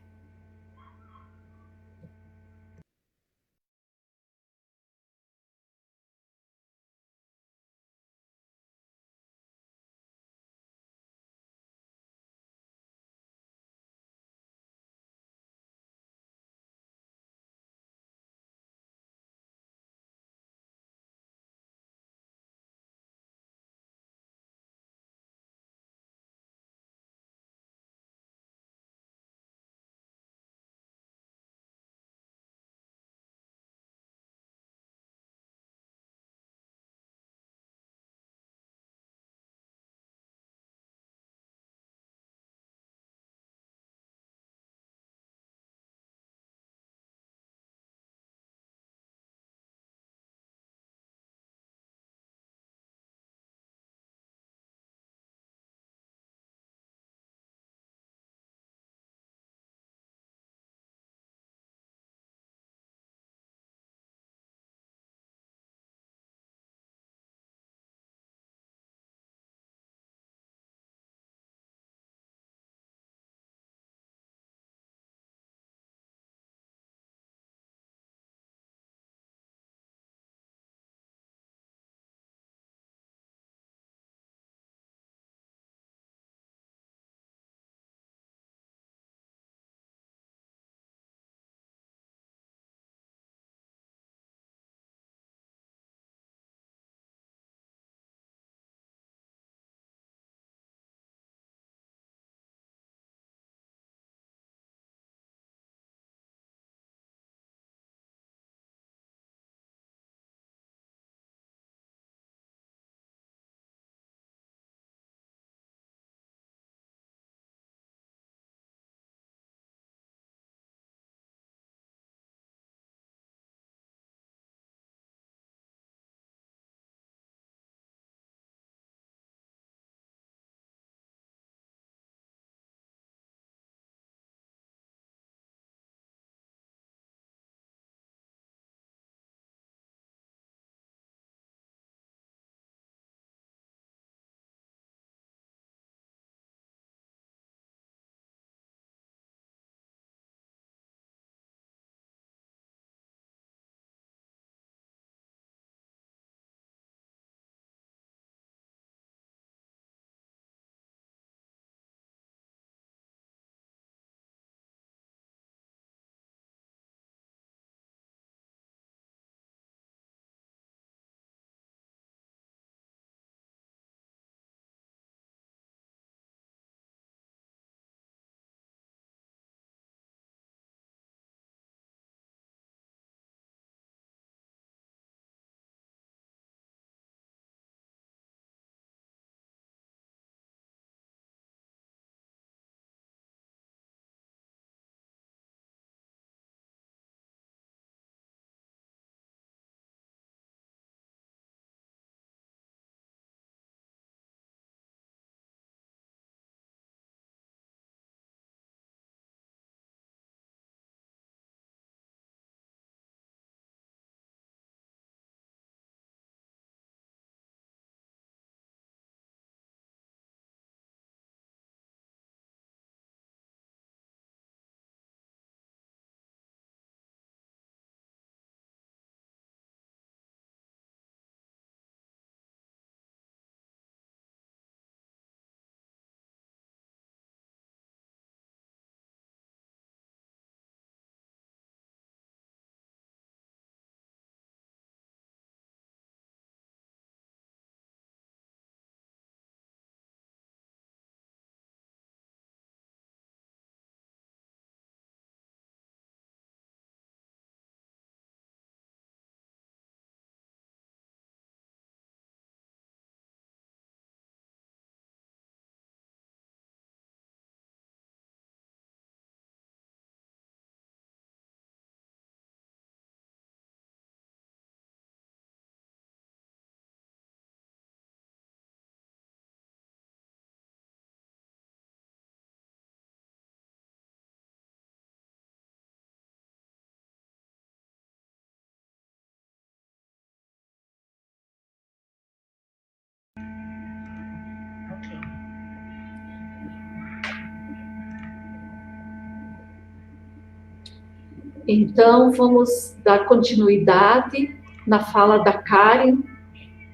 Então, vamos dar continuidade na fala da Karen,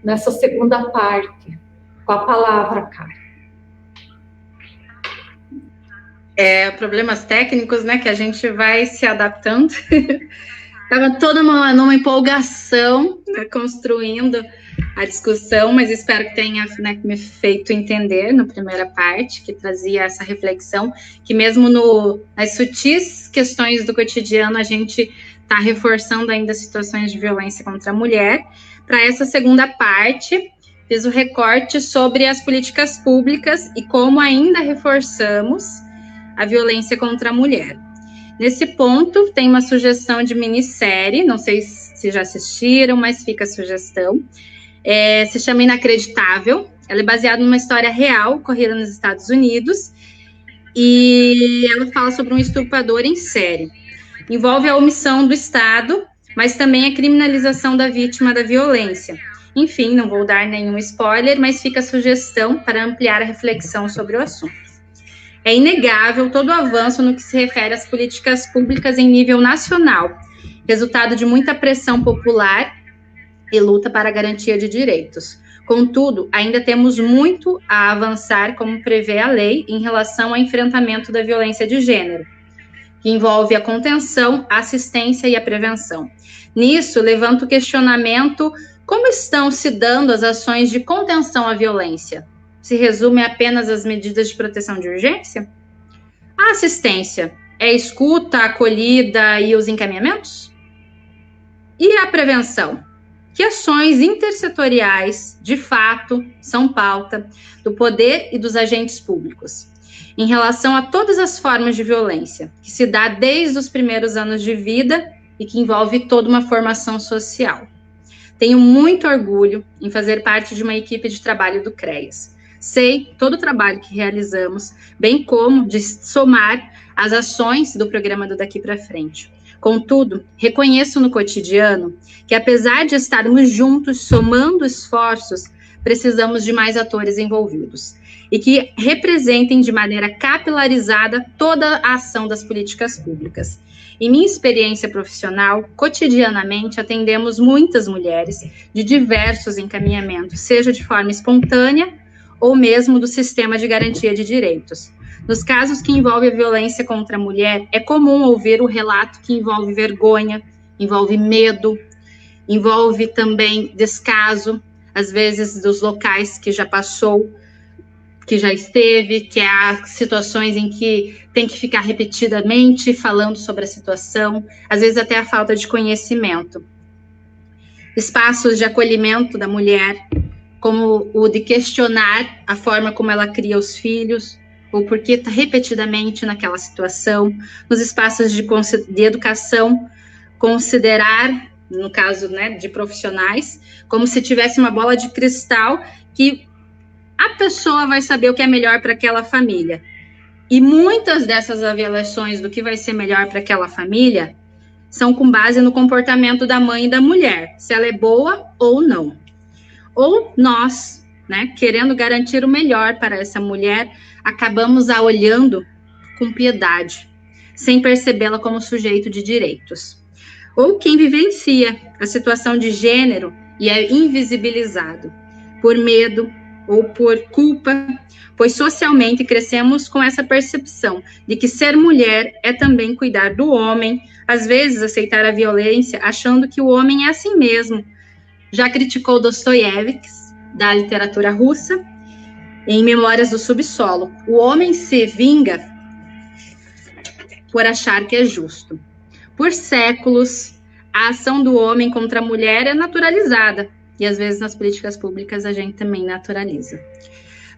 nessa segunda parte, com a palavra, Karen. Problemas técnicos, né, que a gente vai se adaptando. Estava toda numa empolgação, construindo a discussão, mas espero que tenha, né, me feito entender na primeira parte, que trazia essa reflexão, que mesmo nas sutis questões do cotidiano, a gente está reforçando ainda situações de violência contra a mulher. Para essa segunda parte, fiz o recorte sobre as políticas públicas e como ainda reforçamos a violência contra a mulher. Nesse ponto, tem uma sugestão de minissérie, não sei se já assistiram, mas fica a sugestão. Se chama Inacreditável. Ela é baseada numa história real ocorrida nos Estados Unidos e ela fala sobre um estuprador em série. Envolve a omissão do Estado, mas também a criminalização da vítima da violência. Enfim, não vou dar nenhum spoiler, mas fica a sugestão para ampliar a reflexão sobre o assunto. É inegável todo o avanço no que se refere às políticas públicas em nível nacional, resultado de muita pressão popular e luta para a garantia de direitos. Contudo, ainda temos muito a avançar, como prevê a lei, em relação ao enfrentamento da violência de gênero, que envolve a contenção, a assistência e a prevenção. Nisso, levanto o questionamento: como estão se dando as ações de contenção à violência? Se resume apenas às medidas de proteção de urgência? A assistência é a escuta, a acolhida e os encaminhamentos? E a prevenção? Que ações intersetoriais, de fato, são pauta do poder e dos agentes públicos em relação a todas as formas de violência, que se dá desde os primeiros anos de vida e que envolve toda uma formação social? Tenho muito orgulho em fazer parte de uma equipe de trabalho do CREAS. Sei todo o trabalho que realizamos, bem como de somar as ações do programa do Daqui para Frente. Contudo, reconheço no cotidiano que, apesar de estarmos juntos, somando esforços, precisamos de mais atores envolvidos e que representem de maneira capilarizada toda a ação das políticas públicas. Em minha experiência profissional, cotidianamente atendemos muitas mulheres de diversos encaminhamentos, seja de forma espontânea ou mesmo do sistema de garantia de direitos. Nos casos que envolvem a violência contra a mulher, é comum ouvir o relato que envolve vergonha, envolve medo, envolve também descaso, às vezes dos locais que já passou, que já esteve, que há situações em que tem que ficar repetidamente falando sobre a situação, às vezes até a falta de conhecimento. Espaços de acolhimento da mulher, como o de questionar a forma como ela cria os filhos, ou porque está repetidamente naquela situação. Nos espaços de educação, considerar, no caso, né, de profissionais, como se tivesse uma bola de cristal que a pessoa vai saber o que é melhor para aquela família. E muitas dessas avaliações do que vai ser melhor para aquela família são com base no comportamento da mãe e da mulher, se ela é boa ou não. Ou nós, né, querendo garantir o melhor para essa mulher, acabamos a olhando com piedade, sem percebê-la como sujeito de direitos. Ou quem vivencia a situação de gênero e é invisibilizado por medo ou por culpa, pois socialmente crescemos com essa percepção de que ser mulher é também cuidar do homem, às vezes aceitar a violência achando que o homem é assim mesmo. Já criticou Dostoiévski, da literatura russa, em Memórias do Subsolo. O homem se vinga por achar que é justo. Por séculos, a ação do homem contra a mulher é naturalizada, e às vezes nas políticas públicas a gente também naturaliza.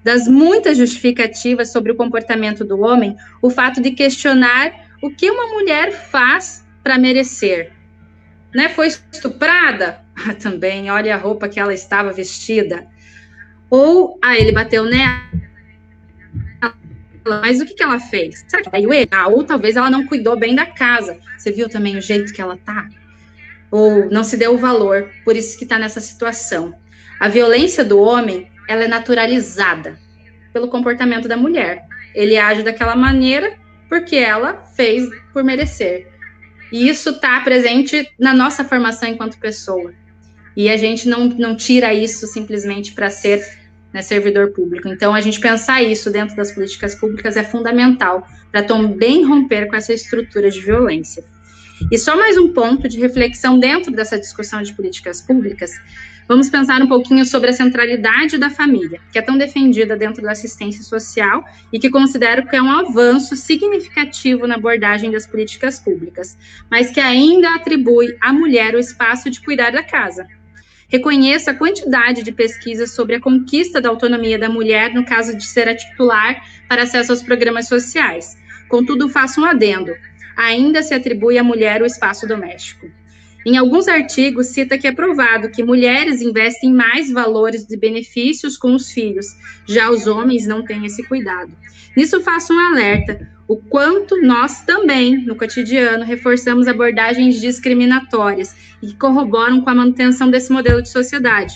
Das muitas justificativas sobre o comportamento do homem, o fato de questionar o que uma mulher faz para merecer. Né? Foi estuprada? Também, olha a roupa que ela estava vestida. Ou, ele bateu nela, mas o que ela fez? Será que veio ele? Ou talvez ela não cuidou bem da casa. Você viu também o jeito que ela tá? Ou não se deu o valor, por isso que está nessa situação. A violência do homem, ela é naturalizada pelo comportamento da mulher. Ele age daquela maneira porque ela fez por merecer. E isso está presente na nossa formação enquanto pessoa. E a gente não tira isso simplesmente para ser, né, servidor público. Então, a gente pensar isso dentro das políticas públicas é fundamental para também romper com essa estrutura de violência. E só mais um ponto de reflexão dentro dessa discussão de políticas públicas, vamos pensar um pouquinho sobre a centralidade da família, que é tão defendida dentro da assistência social e que considero que é um avanço significativo na abordagem das políticas públicas, mas que ainda atribui à mulher o espaço de cuidar da casa. Reconheço a quantidade de pesquisas sobre a conquista da autonomia da mulher no caso de ser a titular para acesso aos programas sociais. Contudo, faço um adendo. Ainda se atribui à mulher o espaço doméstico. Em alguns artigos, cita que é provado que mulheres investem mais valores de benefícios com os filhos, já os homens não têm esse cuidado. Nisso faço um alerta, o quanto nós também, no cotidiano, reforçamos abordagens discriminatórias e que corroboram com a manutenção desse modelo de sociedade.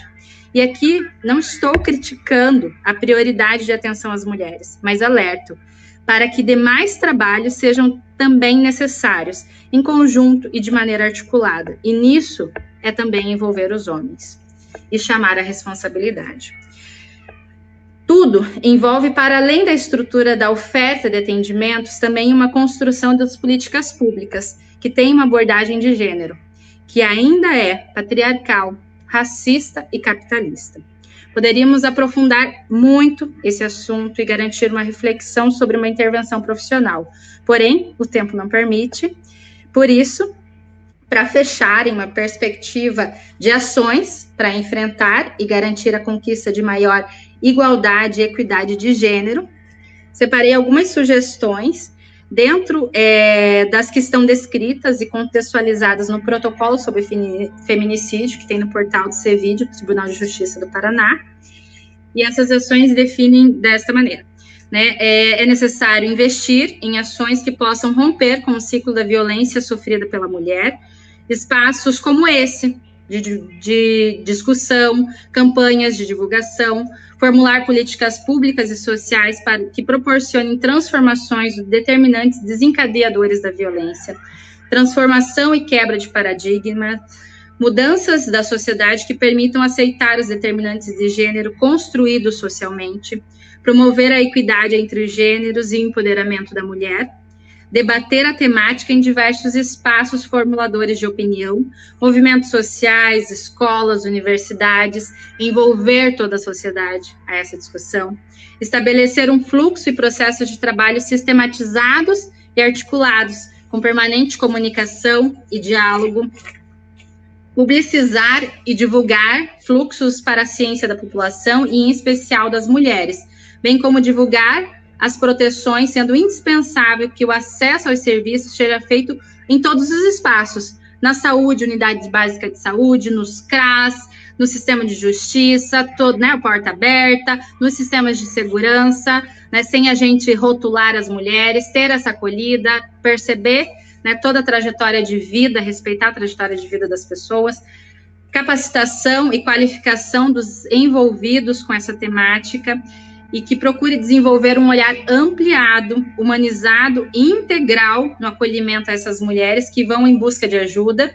E aqui não estou criticando a prioridade de atenção às mulheres, mas alerto para que demais trabalhos sejam também necessários, em conjunto e de maneira articulada. E nisso é também envolver os homens e chamar a responsabilidade. Tudo envolve, para além da estrutura da oferta de atendimentos, também uma construção das políticas públicas, que tem uma abordagem de gênero, que ainda é patriarcal, racista e capitalista. Poderíamos aprofundar muito esse assunto e garantir uma reflexão sobre uma intervenção profissional. Porém, o tempo não permite. Por isso, para fechar em uma perspectiva de ações para enfrentar e garantir a conquista de maior igualdade e equidade de gênero, separei algumas sugestões dentro das que estão descritas e contextualizadas no protocolo sobre feminicídio, que tem no portal do CEVID, do Tribunal de Justiça do Paraná, e essas ações definem desta maneira, né? É necessário investir em ações que possam romper com o ciclo da violência sofrida pela mulher, espaços como esse, de discussão, campanhas de divulgação, formular políticas públicas e sociais para que proporcionem transformações determinantes desencadeadores da violência, transformação e quebra de paradigmas, mudanças da sociedade que permitam aceitar os determinantes de gênero construídos socialmente, promover a equidade entre os gêneros e o empoderamento da mulher, debater a temática em diversos espaços formuladores de opinião, movimentos sociais, escolas, universidades, envolver toda a sociedade a essa discussão, estabelecer um fluxo e processo de trabalho sistematizados e articulados, com permanente comunicação e diálogo, publicizar e divulgar fluxos para a ciência da população e, em especial, das mulheres, bem como divulgar as proteções, sendo indispensável que o acesso aos serviços seja feito em todos os espaços, na saúde, unidades básicas de saúde, nos CRAS, no sistema de justiça, a porta aberta, nos sistemas de segurança, né, sem a gente rotular as mulheres, ter essa acolhida, perceber, né, toda a trajetória de vida, respeitar a trajetória de vida das pessoas, capacitação e qualificação dos envolvidos com essa temática, e que procure desenvolver um olhar ampliado, humanizado e integral no acolhimento a essas mulheres que vão em busca de ajuda,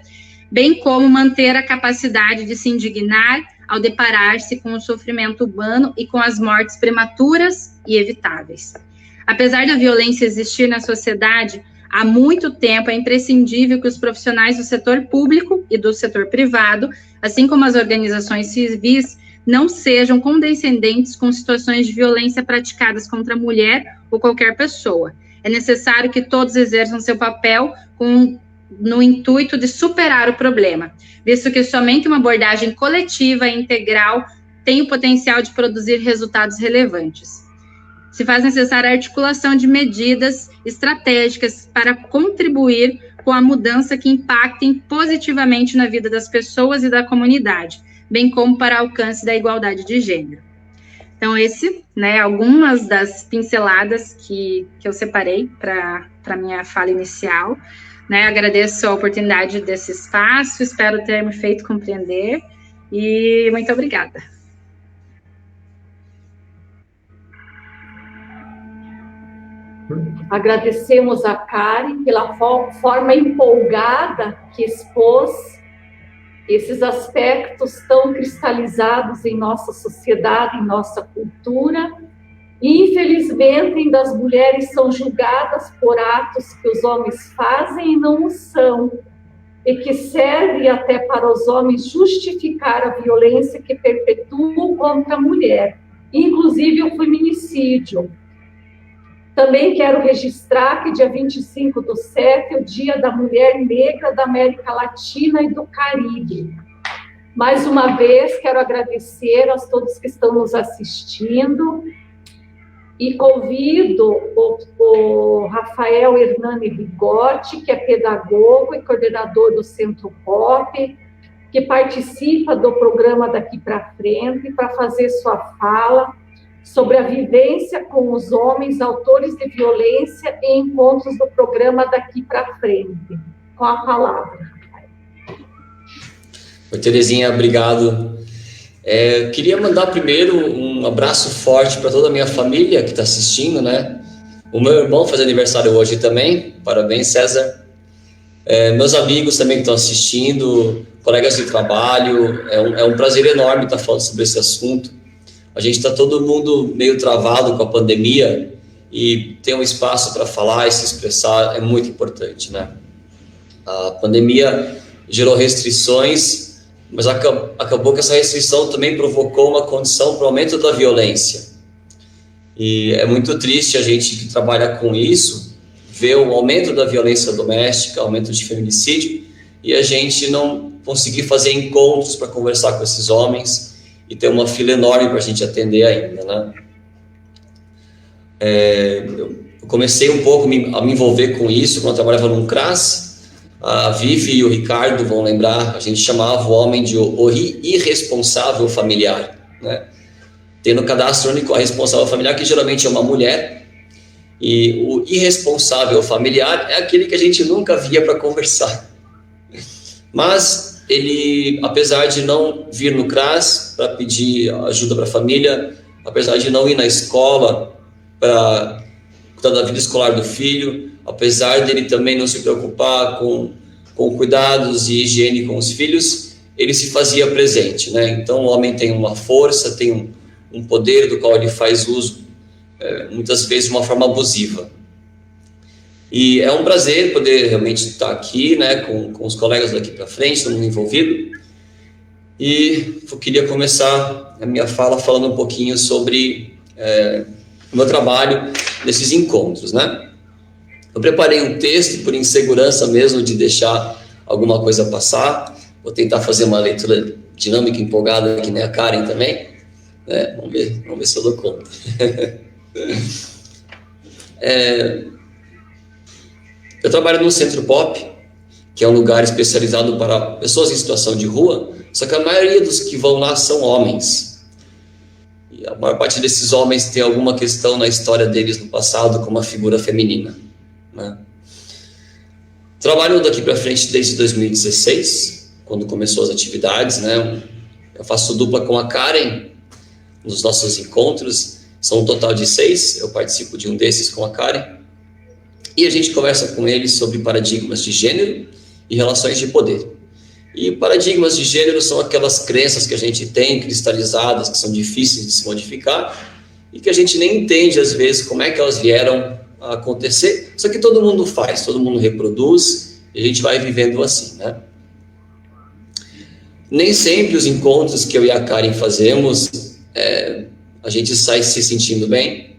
bem como manter a capacidade de se indignar ao deparar-se com o sofrimento humano e com as mortes prematuras e evitáveis. Apesar da violência existir na sociedade, há muito tempo é imprescindível que os profissionais do setor público e do setor privado, assim como as organizações civis, não sejam condescendentes com situações de violência praticadas contra a mulher ou qualquer pessoa. É necessário que todos exerçam seu papel no intuito de superar o problema, visto que somente uma abordagem coletiva e integral tem o potencial de produzir resultados relevantes. Se faz necessária a articulação de medidas estratégicas para contribuir com a mudança que impactem positivamente na vida das pessoas e da comunidade, bem como para alcance da igualdade de gênero. Então, algumas das pinceladas que eu separei para a minha fala inicial, né? Agradeço a oportunidade desse espaço, espero ter me feito compreender, e muito obrigada. Agradecemos a Karen pela forma empolgada que expôs esses aspectos tão cristalizados em nossa sociedade, em nossa cultura. E, infelizmente, ainda as mulheres são julgadas por atos que os homens fazem e não o são, e que serve até para os homens justificar a violência que perpetuam contra a mulher, inclusive o feminicídio. Também quero registrar que dia 25/7 é o Dia da Mulher Negra da América Latina e do Caribe. Mais uma vez, quero agradecer a todos que estão nos assistindo e convido o Rafael Hernani Rigotti, que é pedagogo e coordenador do Centro Pop, que participa do programa Daqui para Frente, para fazer sua fala sobre a vivência com os homens autores de violência em encontros do programa Daqui para Frente. Com a palavra, Rafael. Oi, Terezinha, obrigado. Queria mandar primeiro um abraço forte para toda a minha família que está assistindo, né? O meu irmão faz aniversário hoje também, parabéns, César. Meus amigos também que estão assistindo, colegas de trabalho, é um prazer enorme estar falando sobre esse assunto. A gente está todo mundo meio travado com a pandemia e ter um espaço para falar e se expressar é muito importante, né? A pandemia gerou restrições, mas acabou que essa restrição também provocou uma condição para o aumento da violência. E é muito triste a gente que trabalha com isso, ver o aumento da violência doméstica, aumento de feminicídio, e a gente não conseguir fazer encontros para conversar com esses homens, e ter uma fila enorme para a gente atender ainda, né? Eu comecei um pouco a me envolver com isso quando eu trabalhava num CRAS. A Vivi e o Ricardo vão lembrar, a gente chamava o homem de o irresponsável familiar, né? Tem no cadastro único a responsável familiar, que geralmente é uma mulher, e o irresponsável familiar é aquele que a gente nunca via para conversar. Mas ele, apesar de não vir no CRAS para pedir ajuda para a família, apesar de não ir na escola para cuidar da vida escolar do filho, apesar dele também não se preocupar com cuidados e higiene com os filhos, ele se fazia presente, né? Então o homem tem uma força, tem um poder do qual ele faz uso, muitas vezes de uma forma abusiva. E é um prazer poder realmente estar aqui, né, com os colegas daqui para frente, todo mundo envolvido. E eu queria começar a minha fala falando um pouquinho sobre o meu trabalho nesses encontros, né? Eu preparei um texto por insegurança mesmo de deixar alguma coisa passar. Vou tentar fazer uma leitura dinâmica, empolgada, que nem a Karen também, né? Vamos ver se eu dou conta. Eu trabalho no Centro Pop, que é um lugar especializado para pessoas em situação de rua, só que a maioria dos que vão lá são homens. E a maior parte desses homens tem alguma questão na história deles no passado com uma figura feminina, né? Trabalho daqui para frente desde 2016, quando começou as atividades, né? Eu faço dupla com a Karen nos nossos encontros, são um total de 6, eu participo de um desses com a Karen. E a gente conversa com eles sobre paradigmas de gênero e relações de poder. E paradigmas de gênero são aquelas crenças que a gente tem cristalizadas, que são difíceis de se modificar, e que a gente nem entende, às vezes, como é que elas vieram a acontecer, só que todo mundo faz, todo mundo reproduz, e a gente vai vivendo assim, né? Nem sempre os encontros que eu e a Karen fazemos, a gente sai se sentindo bem.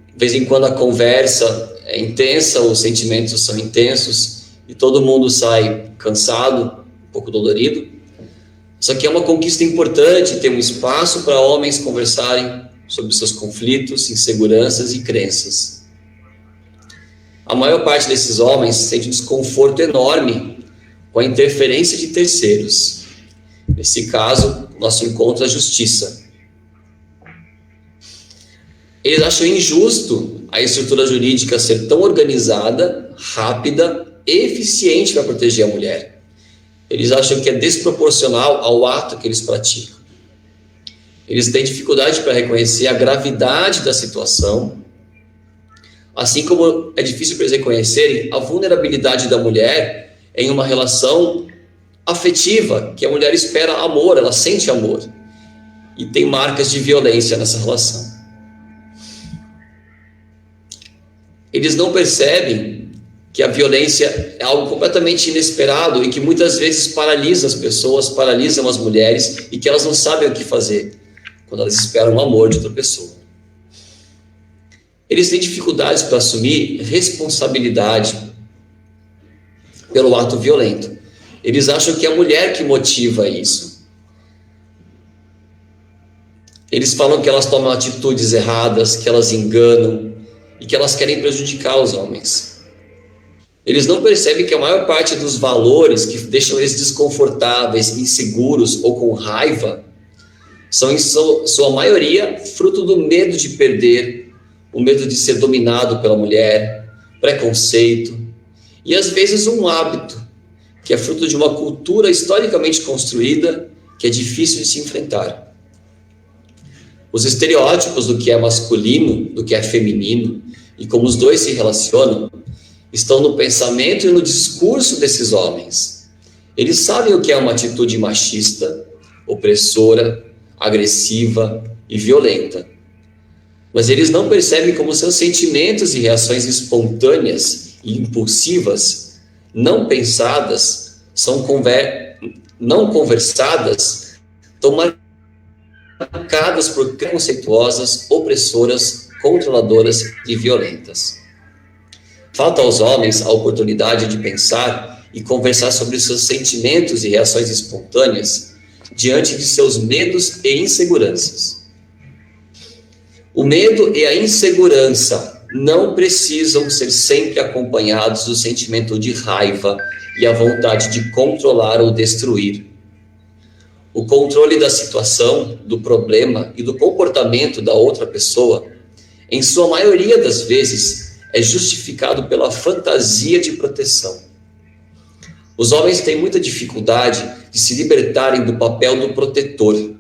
De vez em quando a conversa é intensa, os sentimentos são intensos e todo mundo sai cansado, um pouco dolorido. Só que é uma conquista importante ter um espaço para homens conversarem sobre seus conflitos, inseguranças e crenças. A maior parte desses homens sente um desconforto enorme com a interferência de terceiros. Nesse caso, nosso encontro é a justiça. Eles acham injusto a estrutura jurídica ser tão organizada, rápida e eficiente para proteger a mulher. Eles acham que é desproporcional ao ato que eles praticam. Eles têm dificuldade para reconhecer a gravidade da situação, Assim como é difícil para eles reconhecerem a vulnerabilidade da mulher em uma relação afetiva, que a mulher espera amor, ela sente amor. E tem marcas de violência nessa relação. Eles não percebem que a violência é algo completamente inesperado e que muitas vezes paralisa as pessoas, paralisam as mulheres e que elas não sabem o que fazer quando elas esperam o amor de outra pessoa. Eles têm dificuldades para assumir responsabilidade pelo ato violento. Eles acham que é a mulher que motiva isso. Eles falam que elas tomam atitudes erradas, que elas enganam e que elas querem prejudicar os homens. Eles não percebem que a maior parte dos valores que deixam eles desconfortáveis, inseguros ou com raiva são, em sua maioria, fruto do medo de perder, o medo de ser dominado pela mulher, preconceito e, às vezes, um hábito, que é fruto de uma cultura historicamente construída que é difícil de se enfrentar. Os estereótipos do que é masculino, do que é feminino, e como os dois se relacionam, estão no pensamento e no discurso desses homens. Eles sabem o que é uma atitude machista, opressora, agressiva e violenta. Mas eles não percebem como seus sentimentos e reações espontâneas e impulsivas, não pensadas, não conversadas, estão marcadas por preconceituosas, opressoras, controladoras e violentas. Falta aos homens a oportunidade de pensar e conversar sobre seus sentimentos e reações espontâneas diante de seus medos e inseguranças. O medo e a insegurança não precisam ser sempre acompanhados do sentimento de raiva e a vontade de controlar ou destruir. O controle da situação, do problema e do comportamento da outra pessoa, em sua maioria das vezes, é justificado pela fantasia de proteção. Os homens têm muita dificuldade de se libertarem do papel do protetor.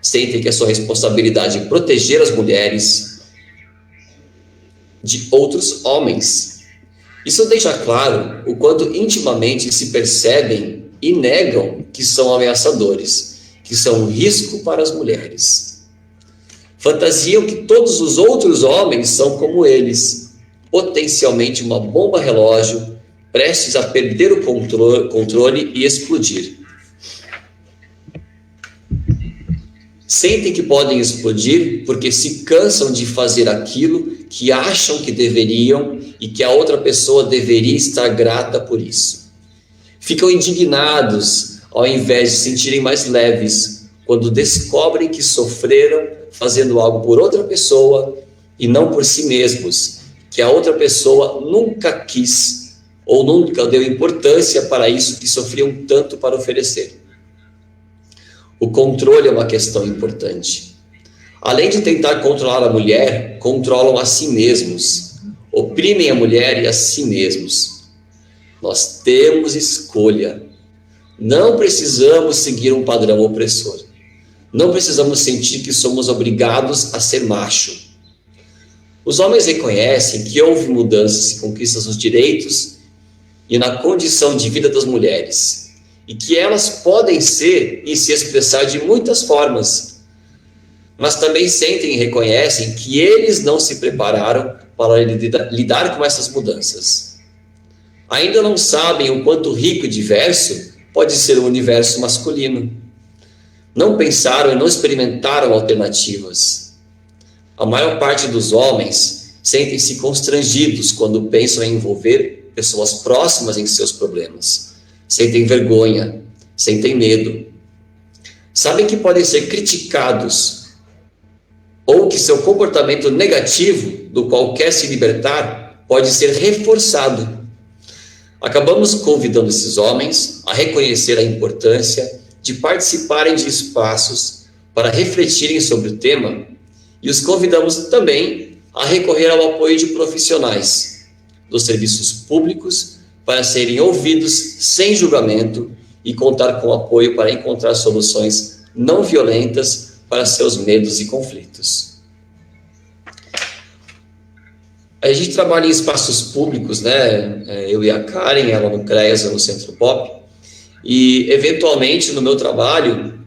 Sentem que é sua responsabilidade proteger as mulheres de outros homens. Isso deixa claro o quanto intimamente se percebem e negam que são ameaçadores, que são um risco para as mulheres. Fantasiam que todos os outros homens são como eles, potencialmente uma bomba relógio, prestes a perder o controle e explodir. Sentem que podem explodir porque se cansam de fazer aquilo que acham que deveriam e que a outra pessoa deveria estar grata por isso. Ficam indignados ao invés de se sentirem mais leves quando descobrem que sofreram fazendo algo por outra pessoa e não por si mesmos, que a outra pessoa nunca quis ou nunca deu importância para isso que sofriam tanto para oferecer. O controle é uma questão importante. Além de tentar controlar a mulher, controlam a si mesmos, oprimem a mulher e a si mesmos. Nós temos escolha. Não precisamos seguir um padrão opressor. Não precisamos sentir que somos obrigados a ser macho. Os homens reconhecem que houve mudanças e conquistas nos direitos e na condição de vida das mulheres, e que elas podem ser e se expressar de muitas formas, mas também sentem e reconhecem que eles não se prepararam para lidar com essas mudanças. Ainda não sabem o quanto rico e diverso pode ser o universo masculino. Não pensaram e não experimentaram alternativas. A maior parte dos homens sentem-se constrangidos quando pensam em envolver pessoas próximas em seus problemas. Sentem vergonha, sentem medo. Sabem que podem ser criticados ou que seu comportamento negativo, do qual quer se libertar, pode ser reforçado. Acabamos convidando esses homens a reconhecer a importância de participarem de espaços para refletirem sobre o tema e os convidamos também a recorrer ao apoio de profissionais dos serviços públicos para serem ouvidos sem julgamento e contar com apoio para encontrar soluções não violentas para seus medos e conflitos. A gente trabalha em espaços públicos, né? Eu e a Karen, ela no CREAS, no Centro Pop, e eventualmente no meu trabalho,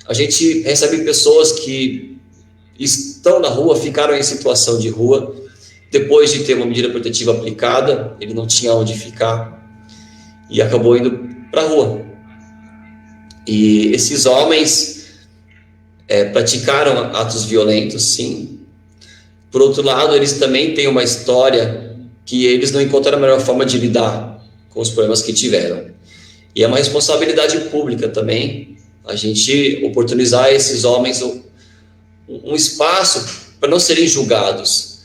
a gente recebe pessoas que estão na rua, ficaram em situação de rua, depois de ter uma medida protetiva aplicada, ele não tinha onde ficar e acabou indo para a rua. E esses homens praticaram atos violentos, sim. Por outro lado, eles também têm uma história que eles não encontraram a melhor forma de lidar com os problemas que tiveram. E é uma responsabilidade pública também a gente oportunizar a esses homens um espaço para não serem julgados.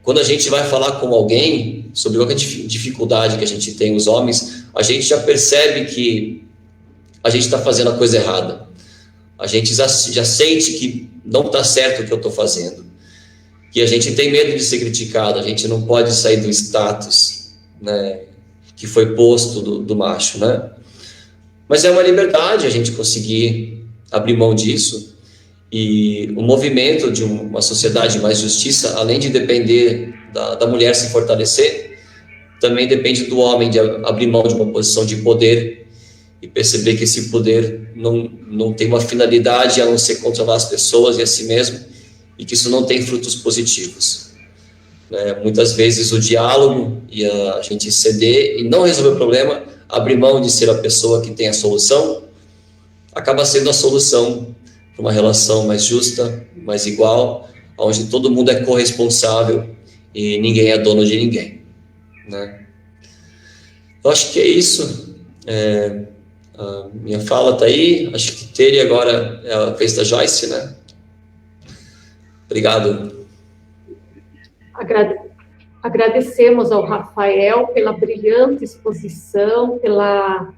Quando a gente vai falar com alguém sobre qualquer dificuldade que a gente tem, os homens, a gente já percebe que a gente está fazendo a coisa errada. A gente já sente que não está certo o que eu estou fazendo. Que a gente tem medo de ser criticado, a gente não pode sair do status, né, que foi posto do macho, né? Mas é uma liberdade a gente conseguir abrir mão disso. E o movimento de uma sociedade mais justiça, além de depender da mulher se fortalecer, também depende do homem de abrir mão de uma posição de poder e perceber que esse poder não tem uma finalidade a não ser controlar as pessoas e a si mesmo, e que isso não tem frutos positivos. Muitas vezes o diálogo e a gente ceder e não resolver o problema, abrir mão de ser a pessoa que tem a solução, acaba sendo a solução para uma relação mais justa, mais igual, onde todo mundo é corresponsável e ninguém é dono de ninguém, né? Eu acho que é isso. A minha fala está aí. Acho que Tere agora é a vez da Joyce, né? Obrigado. Agradecemos ao Rafael pela brilhante exposição, pela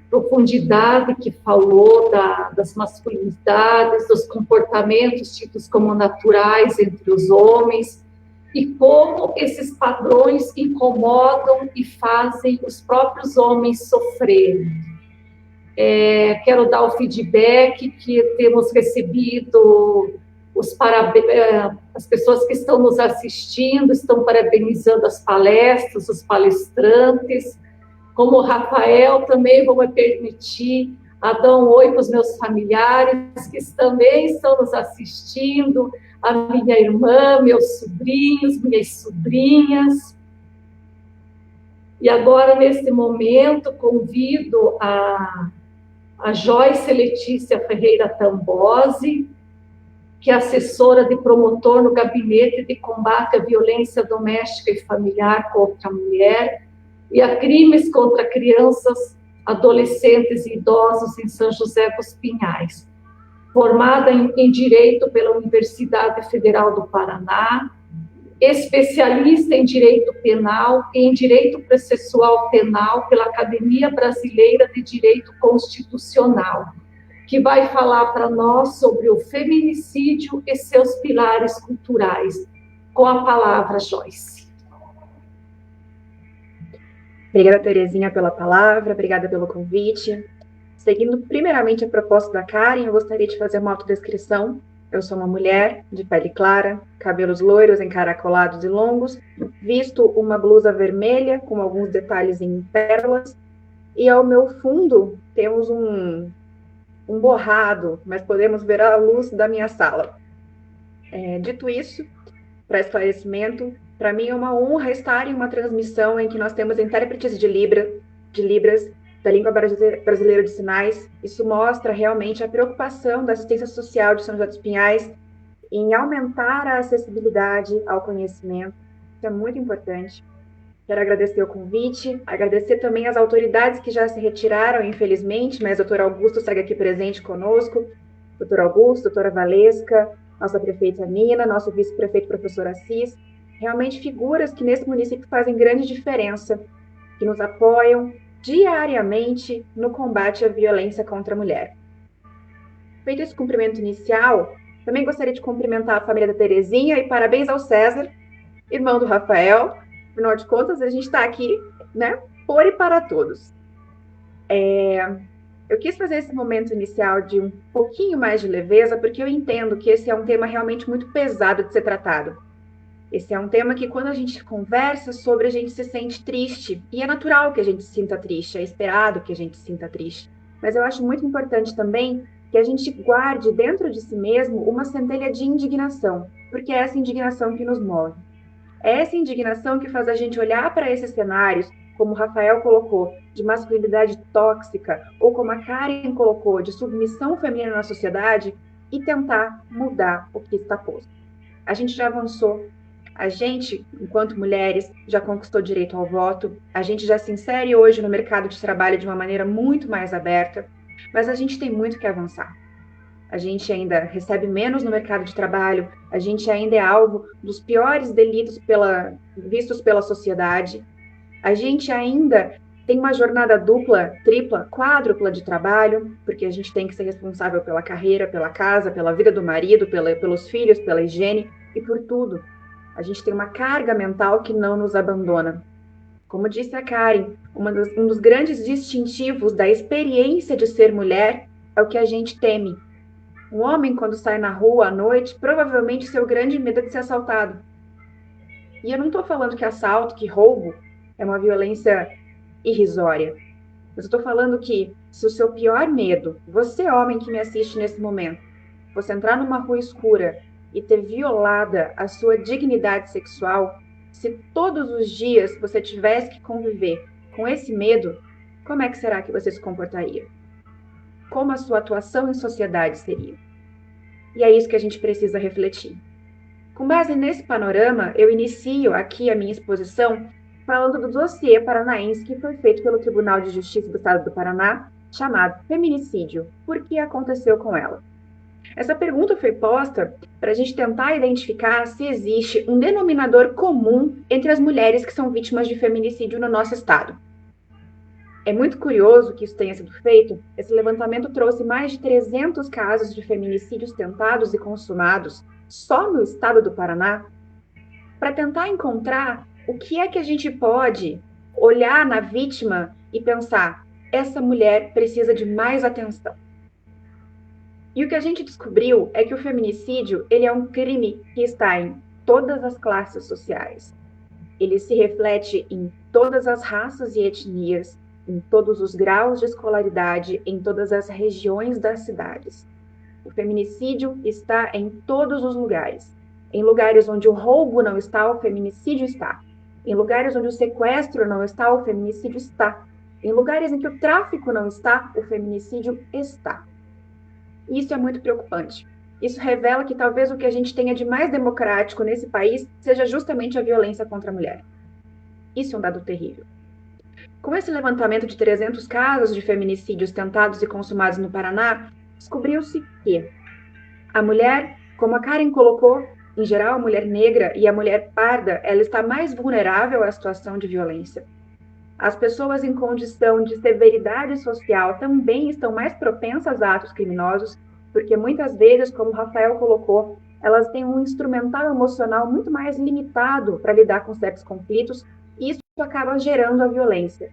profundidade que falou das masculinidades, dos comportamentos tidos como naturais entre os homens, e como esses padrões incomodam e fazem os próprios homens sofrerem. Quero dar o feedback que temos recebido, as pessoas que estão nos assistindo estão parabenizando as palestras, os palestrantes. Como o Rafael, também vou me permitir a dar um oi para os meus familiares que também estão nos assistindo, a minha irmã, meus sobrinhos, minhas sobrinhas. E agora, nesse momento, convido a Joyce Letícia Ferreira Tambosi, que é assessora de promotor no Gabinete de Combate à Violência Doméstica e Familiar contra a Mulher e a Crimes contra Crianças, Adolescentes e Idosos em São José dos Pinhais. Formada em Direito pela Universidade Federal do Paraná, especialista em Direito Penal e em Direito Processual Penal pela Academia Brasileira de Direito Constitucional, que vai falar para nós sobre o feminicídio e seus pilares culturais. Com a palavra, Joyce. Obrigada, Terezinha, pela palavra, obrigada pelo convite. Seguindo primeiramente a proposta da Karen, eu gostaria de fazer uma autodescrição. Eu sou uma mulher de pele clara, cabelos loiros encaracolados e longos, visto uma blusa vermelha com alguns detalhes em pérolas, e ao meu fundo temos um borrado, mas podemos ver a luz da minha sala. Dito isso, para esclarecimento, para mim é uma honra estar em uma transmissão em que nós temos intérpretes de Libras, da língua brasileira de sinais. Isso mostra realmente a preocupação da assistência social de São José dos Pinhais em aumentar a acessibilidade ao conhecimento. Isso é muito importante. Quero agradecer o convite, agradecer também as autoridades que já se retiraram, infelizmente, mas o doutor Augusto segue aqui presente conosco, doutor Augusto, doutora Valesca, nossa prefeita Nina, nosso vice-prefeito professor Assis, realmente figuras que nesse município fazem grande diferença, que nos apoiam diariamente no combate à violência contra a mulher. Feito esse cumprimento inicial, também gostaria de cumprimentar a família da Terezinha e parabéns ao César, irmão do Rafael. Afinal de contas, a gente está aqui, né, por e para todos. Eu quis fazer esse momento inicial de um pouquinho mais de leveza, porque eu entendo que esse é um tema realmente muito pesado de ser tratado. Esse é um tema que, quando a gente conversa sobre, a gente se sente triste. E é natural que a gente se sinta triste, é esperado que a gente se sinta triste. Mas eu acho muito importante também que a gente guarde dentro de si mesmo uma centelha de indignação, porque é essa indignação que nos move. É essa indignação que faz a gente olhar para esses cenários, como o Rafael colocou, de masculinidade tóxica, ou como a Karen colocou, de submissão feminina na sociedade, e tentar mudar o que está posto. A gente já avançou. A gente, enquanto mulheres, já conquistou direito ao voto, a gente já se insere hoje no mercado de trabalho de uma maneira muito mais aberta, mas a gente tem muito que avançar. A gente ainda recebe menos no mercado de trabalho, a gente ainda é alvo dos piores delitos vistos pela sociedade, a gente ainda tem uma jornada dupla, tripla, quádrupla de trabalho, porque a gente tem que ser responsável pela carreira, pela casa, pela vida do marido, pelos filhos, pela higiene e por tudo. A gente tem uma carga mental que não nos abandona. Como disse a Karen, um dos grandes distintivos da experiência de ser mulher é o que a gente teme. Um homem, quando sai na rua à noite, provavelmente seu grande medo é de ser assaltado. E eu não estou falando que assalto, que roubo é uma violência irrisória. Mas eu estou falando que se o seu pior medo, você homem que me assiste nesse momento, você entrar numa rua escura e ter violada a sua dignidade sexual, se todos os dias você tivesse que conviver com esse medo, como é que será que você se comportaria? Como a sua atuação em sociedade seria? E é isso que a gente precisa refletir. Com base nesse panorama, eu inicio aqui a minha exposição falando do dossiê paranaense que foi feito pelo Tribunal de Justiça do Estado do Paraná, chamado Feminicídio. Por que aconteceu com ela? Essa pergunta foi posta para a gente tentar identificar se existe um denominador comum entre as mulheres que são vítimas de feminicídio no nosso estado. É muito curioso que isso tenha sido feito. Esse levantamento trouxe mais de 300 casos de feminicídios tentados e consumados só no estado do Paraná, para tentar encontrar o que é que a gente pode olhar na vítima e pensar, essa mulher precisa de mais atenção. E o que a gente descobriu é que o feminicídio, ele é um crime que está em todas as classes sociais. Ele se reflete em todas as raças e etnias, em todos os graus de escolaridade, em todas as regiões das cidades. O feminicídio está em todos os lugares. Em lugares onde o roubo não está, o feminicídio está. Em lugares onde o sequestro não está, o feminicídio está. Em lugares em que o tráfico não está, o feminicídio está. Isso é muito preocupante. Isso revela que talvez o que a gente tenha de mais democrático nesse país seja justamente a violência contra a mulher. Isso é um dado terrível. Com esse levantamento de 300 casos de feminicídios tentados e consumados no Paraná, descobriu-se que a mulher, como a Karen colocou, em geral a mulher negra e a mulher parda, ela está mais vulnerável à situação de violência. As pessoas em condição de severidade social também estão mais propensas a atos criminosos, porque muitas vezes, como o Rafael colocou, elas têm um instrumental emocional muito mais limitado para lidar com certos conflitos, e isso acaba gerando a violência.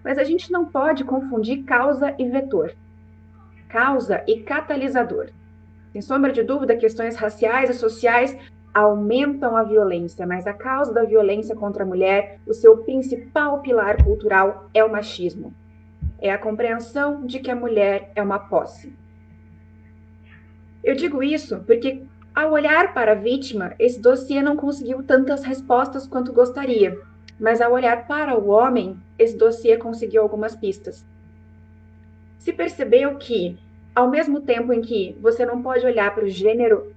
Mas a gente não pode confundir causa e vetor. Causa e catalisador. Sem sombra de dúvida, questões raciais e sociais aumentam a violência, mas a causa da violência contra a mulher, o seu principal pilar cultural é o machismo. É a compreensão de que a mulher é uma posse. Eu digo isso porque, ao olhar para a vítima, esse dossiê não conseguiu tantas respostas quanto gostaria, mas ao olhar para o homem, esse dossiê conseguiu algumas pistas. Se percebeu que, ao mesmo tempo em que você não pode olhar para o gênero,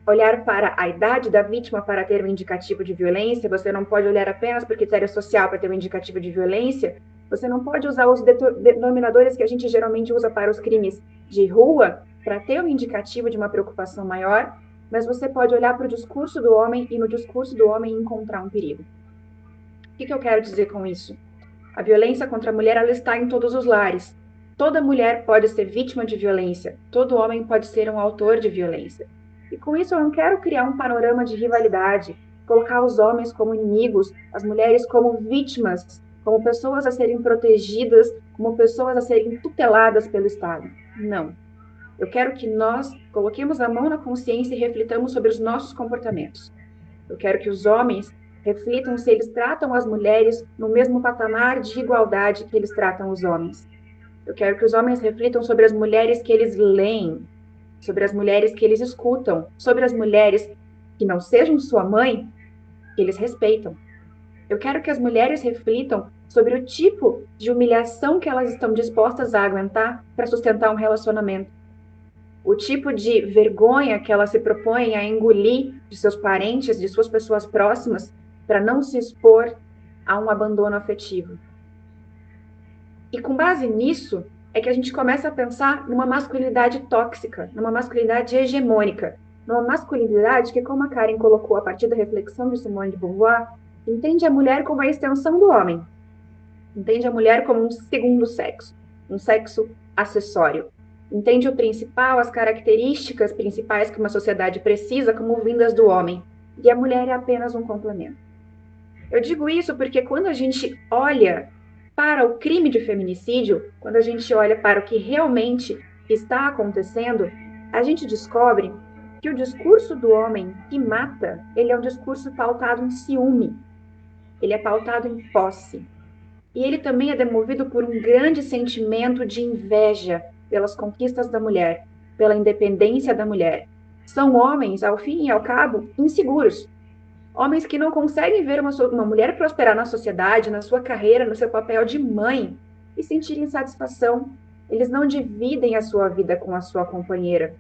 olhar para a idade da vítima para ter um indicativo de violência, você não pode olhar apenas para o critério social para ter um indicativo de violência, você não pode usar os denominadores que a gente geralmente usa para os crimes de rua para ter um indicativo de uma preocupação maior, mas você pode olhar para o discurso do homem e no discurso do homem encontrar um perigo. O que eu quero dizer com isso? A violência contra a mulher, ela está em todos os lares. Toda mulher pode ser vítima de violência, todo homem pode ser um autor de violência. E com isso eu não quero criar um panorama de rivalidade, colocar os homens como inimigos, as mulheres como vítimas, como pessoas a serem protegidas, como pessoas a serem tuteladas pelo Estado. Não. Eu quero que nós coloquemos a mão na consciência e reflitamos sobre os nossos comportamentos. Eu quero que os homens reflitam se eles tratam as mulheres no mesmo patamar de igualdade que eles tratam os homens. Eu quero que os homens reflitam sobre as mulheres que eles leem, sobre as mulheres que eles escutam, sobre as mulheres que não sejam sua mãe, que eles respeitam. Eu quero que as mulheres reflitam sobre o tipo de humilhação que elas estão dispostas a aguentar para sustentar um relacionamento. O tipo de vergonha que elas se propõem a engolir de seus parentes, de suas pessoas próximas, para não se expor a um abandono afetivo. E com base nisso, é que a gente começa a pensar numa masculinidade tóxica, numa masculinidade hegemônica, numa masculinidade que, como a Karen colocou a partir da reflexão de Simone de Beauvoir, entende a mulher como a extensão do homem, entende a mulher como um segundo sexo, um sexo acessório, entende o principal, as características principais que uma sociedade precisa como vindas do homem, e a mulher é apenas um complemento. Eu digo isso porque quando a gente olha para o crime de feminicídio, quando a gente olha para o que realmente está acontecendo, a gente descobre que o discurso do homem que mata, ele é um discurso pautado em ciúme, ele é pautado em posse. E ele também é demovido por um grande sentimento de inveja pelas conquistas da mulher, pela independência da mulher. São homens, ao fim e ao cabo, inseguros. Homens que não conseguem ver uma mulher prosperar na sociedade, na sua carreira, no seu papel de mãe e sentirem satisfação. Eles não dividem a sua vida com a sua companheira.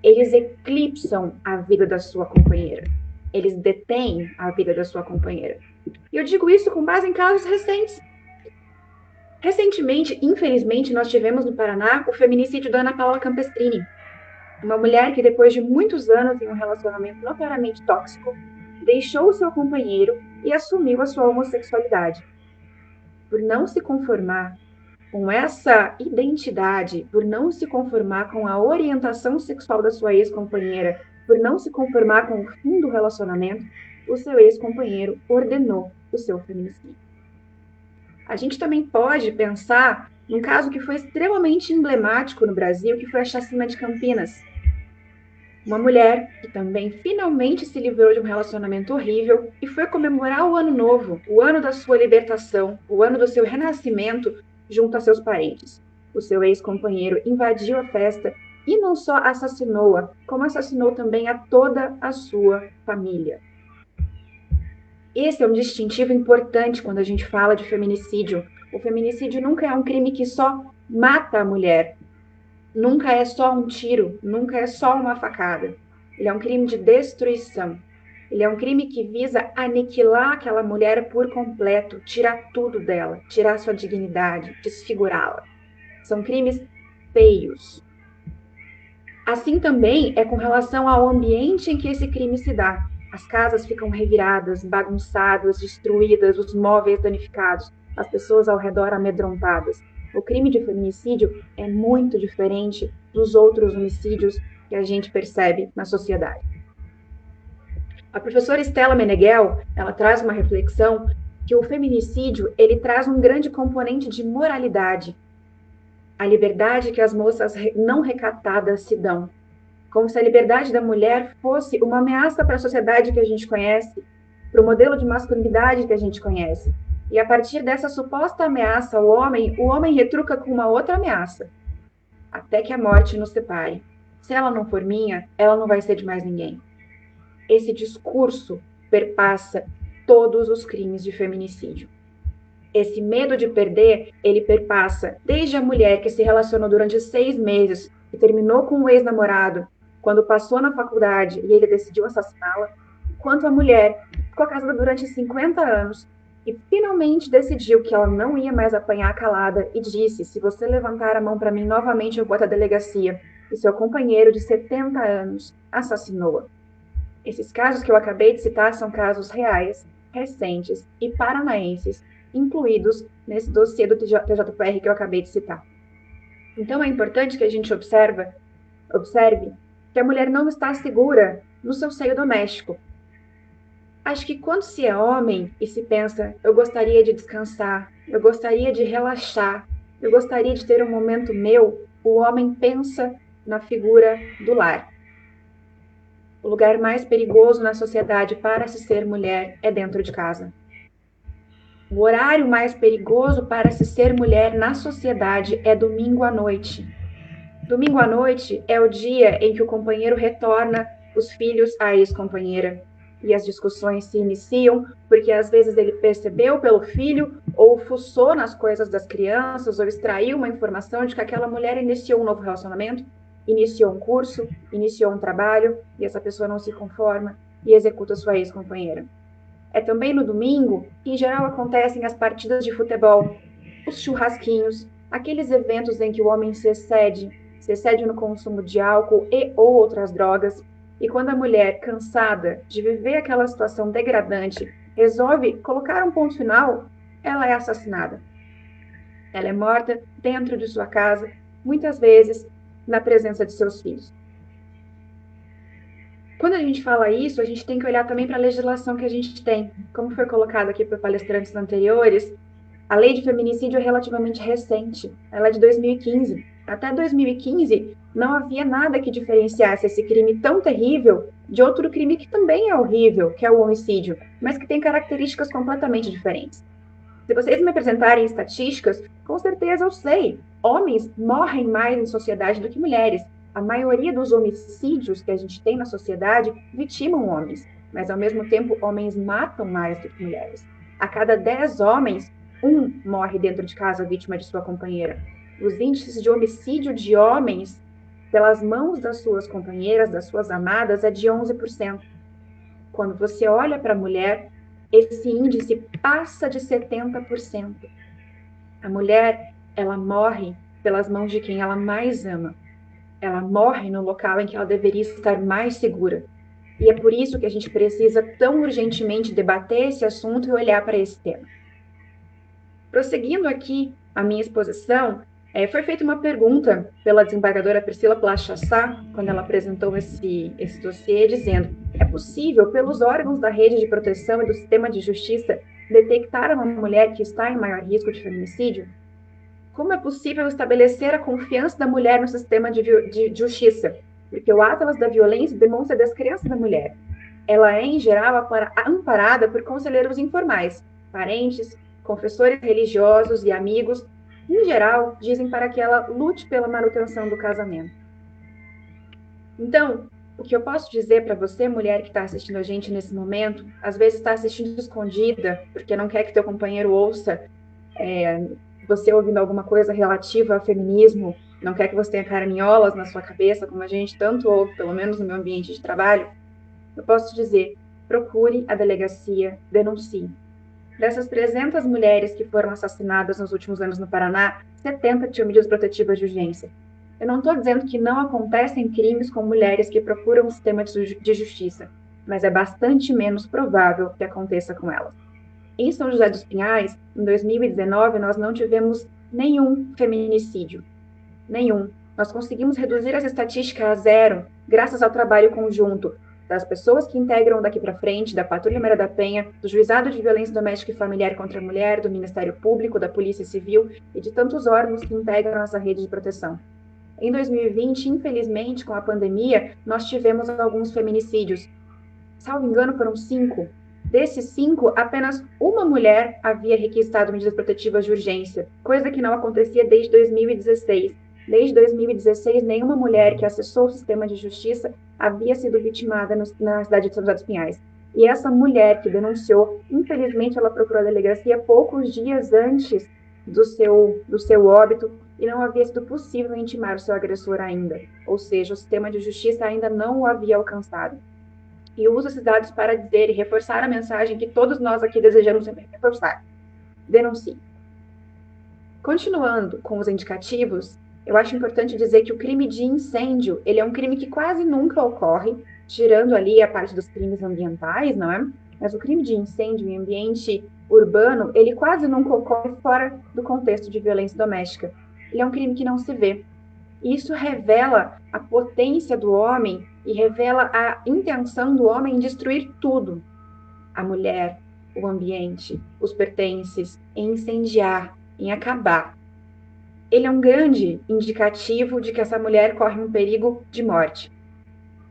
Eles eclipsam a vida da sua companheira. Eles detêm a vida da sua companheira. E eu digo isso com base em casos recentes. Recentemente, infelizmente, nós tivemos no Paraná o feminicídio da Ana Paula Campestrini, uma mulher que depois de muitos anos em um relacionamento notoriamente tóxico, deixou o seu companheiro e assumiu a sua homossexualidade. Por não se conformar com essa identidade, por não se conformar com a orientação sexual da sua ex-companheira, por não se conformar com o fim do relacionamento, o seu ex-companheiro ordenou o seu feminicídio. A gente também pode pensar num caso que foi extremamente emblemático no Brasil, que foi a chacina de Campinas. Uma mulher que também finalmente se livrou de um relacionamento horrível e foi comemorar o ano novo, o ano da sua libertação, o ano do seu renascimento junto a seus parentes. O seu ex-companheiro invadiu a festa e não só assassinou-a, como assassinou também a toda a sua família. Esse é um distintivo importante quando a gente fala de feminicídio. O feminicídio nunca é um crime que só mata a mulher. Nunca é só um tiro, nunca é só uma facada. Ele é um crime de destruição. Ele é um crime que visa aniquilar aquela mulher por completo, tirar tudo dela, tirar sua dignidade, desfigurá-la. São crimes feios. Assim também é com relação ao ambiente em que esse crime se dá. As casas ficam reviradas, bagunçadas, destruídas, os móveis danificados, as pessoas ao redor amedrontadas. O crime de feminicídio é muito diferente dos outros homicídios que a gente percebe na sociedade. A professora Stella Meneghel, ela traz uma reflexão que o feminicídio, ele traz um grande componente de moralidade. A liberdade que as moças não recatadas se dão. Como se a liberdade da mulher fosse uma ameaça para a sociedade que a gente conhece, para o modelo de masculinidade que a gente conhece. E a partir dessa suposta ameaça ao homem, o homem retruca com uma outra ameaça, até que a morte nos separe. Se ela não for minha, ela não vai ser de mais ninguém. Esse discurso perpassa todos os crimes de feminicídio. Esse medo de perder, ele perpassa desde a mulher que se relacionou durante 6 meses, que terminou com um ex-namorado, quando passou na faculdade e ele decidiu assassiná-la, quanto a mulher que ficou casada durante 50 anos e finalmente decidiu que ela não ia mais apanhar calada e disse: se você levantar a mão para mim novamente, eu vou até a delegacia. E seu companheiro de 70 anos assassinou-a. Esses casos que eu acabei de citar são casos reais, recentes e paranaenses, incluídos nesse dossiê do TJPR que eu acabei de citar. Então é importante que a gente observe que a mulher não está segura no seu seio doméstico. Acho que quando se é homem e se pensa, eu gostaria de descansar, eu gostaria de relaxar, eu gostaria de ter um momento meu, o homem pensa na figura do lar. o lugar mais perigoso na sociedade para se ser mulher é dentro de casa. O horário mais perigoso para se ser mulher na sociedade é domingo à noite. Domingo à noite é o dia em que o companheiro retorna os filhos à ex-companheira. E as discussões se iniciam porque às vezes ele percebeu pelo filho ou fuçou nas coisas das crianças ou extraiu uma informação de que aquela mulher iniciou um novo relacionamento, iniciou um curso, iniciou um trabalho e essa pessoa não se conforma e executa sua ex-companheira. É também no domingo que em geral acontecem as partidas de futebol, os churrasquinhos, aqueles eventos em que o homem se excede no consumo de álcool e ou outras drogas, e quando a mulher, cansada de viver aquela situação degradante, resolve colocar um ponto final, ela é assassinada. Ela é morta dentro de sua casa, muitas vezes na presença de seus filhos. Quando a gente fala isso, a gente tem que olhar também para a legislação que a gente tem. Como foi colocado aqui por palestrantes anteriores, a lei de feminicídio é relativamente recente, ela é de 2015. Até 2015, não havia nada que diferenciasse esse crime tão terrível de outro crime que também é horrível, que é o homicídio, mas que tem características completamente diferentes. Se vocês me apresentarem estatísticas, com certeza eu sei, homens morrem mais em sociedade do que mulheres. A maioria dos homicídios que a gente tem na sociedade vitimam homens, mas ao mesmo tempo homens matam mais do que mulheres. A cada 10 homens, 1 morre dentro de casa vítima de sua companheira. Os índices de homicídio de homens pelas mãos das suas companheiras, das suas amadas, é de 11%. Quando você olha para a mulher, esse índice passa de 70%. A mulher, ela morre pelas mãos de quem ela mais ama. Ela morre no local em que ela deveria estar mais segura. E é por isso que a gente precisa tão urgentemente debater esse assunto e olhar para esse tema. Prosseguindo aqui a minha exposição, foi feita uma pergunta pela desembargadora Priscila Plachassá, quando ela apresentou esse dossiê, dizendo: é possível, pelos órgãos da rede de proteção e do sistema de justiça, detectar uma mulher que está em maior risco de feminicídio? Como é possível estabelecer a confiança da mulher no sistema de justiça? Porque o Atlas da Violência demonstra a descrença da mulher. Ela é, em geral, amparada por conselheiros informais, parentes, confessores religiosos e amigos, em geral, dizem para que ela lute pela manutenção do casamento. Então, o que eu posso dizer para você, mulher que está assistindo a gente nesse momento, às vezes está assistindo escondida, porque não quer que teu companheiro ouça você ouvindo alguma coisa relativa ao feminismo, não quer que você tenha caraminholas na sua cabeça, como a gente tanto ouve, pelo menos no meu ambiente de trabalho, eu posso te dizer, procure a delegacia, denuncie. Dessas 300 mulheres que foram assassinadas nos últimos anos no Paraná, 70 tinham medidas protetivas de urgência. Eu não estou dizendo que não acontecem crimes com mulheres que procuram o sistema de justiça, mas é bastante menos provável que aconteça com elas. Em São José dos Pinhais, em 2019, nós não tivemos nenhum feminicídio. Nenhum. Nós conseguimos reduzir essa estatística a 0, graças ao trabalho conjunto das pessoas que integram Daqui para Frente, da Patrulha Maria da Penha, do Juizado de Violência Doméstica e Familiar contra a Mulher, do Ministério Público, da Polícia Civil e de tantos órgãos que integram essa rede de proteção. Em 2020, infelizmente, com a pandemia, nós tivemos alguns feminicídios. Salvo engano, foram 5. Desses 5, apenas uma mulher havia requisitado medidas protetivas de urgência, coisa que não acontecia desde 2016. Desde 2016, nenhuma mulher que acessou o sistema de justiça havia sido vitimada na cidade de São José dos Pinhais. E essa mulher que denunciou, infelizmente, ela procurou a delegacia poucos dias antes do seu óbito e não havia sido possível intimar o seu agressor ainda. Ou seja, o sistema de justiça ainda não o havia alcançado. E eu uso esses dados para dizer e reforçar a mensagem que todos nós aqui desejamos reforçar. Denuncie. Continuando com os indicativos, eu acho importante dizer que o crime de incêndio, ele é um crime que quase nunca ocorre, tirando ali a parte dos crimes ambientais, não é? Mas o crime de incêndio em ambiente urbano, ele quase nunca ocorre fora do contexto de violência doméstica. Ele é um crime que não se vê. Isso revela a potência do homem e revela a intenção do homem em destruir tudo. A mulher, o ambiente, os pertences, em incendiar, em acabar. Ele é um grande indicativo de que essa mulher corre um perigo de morte.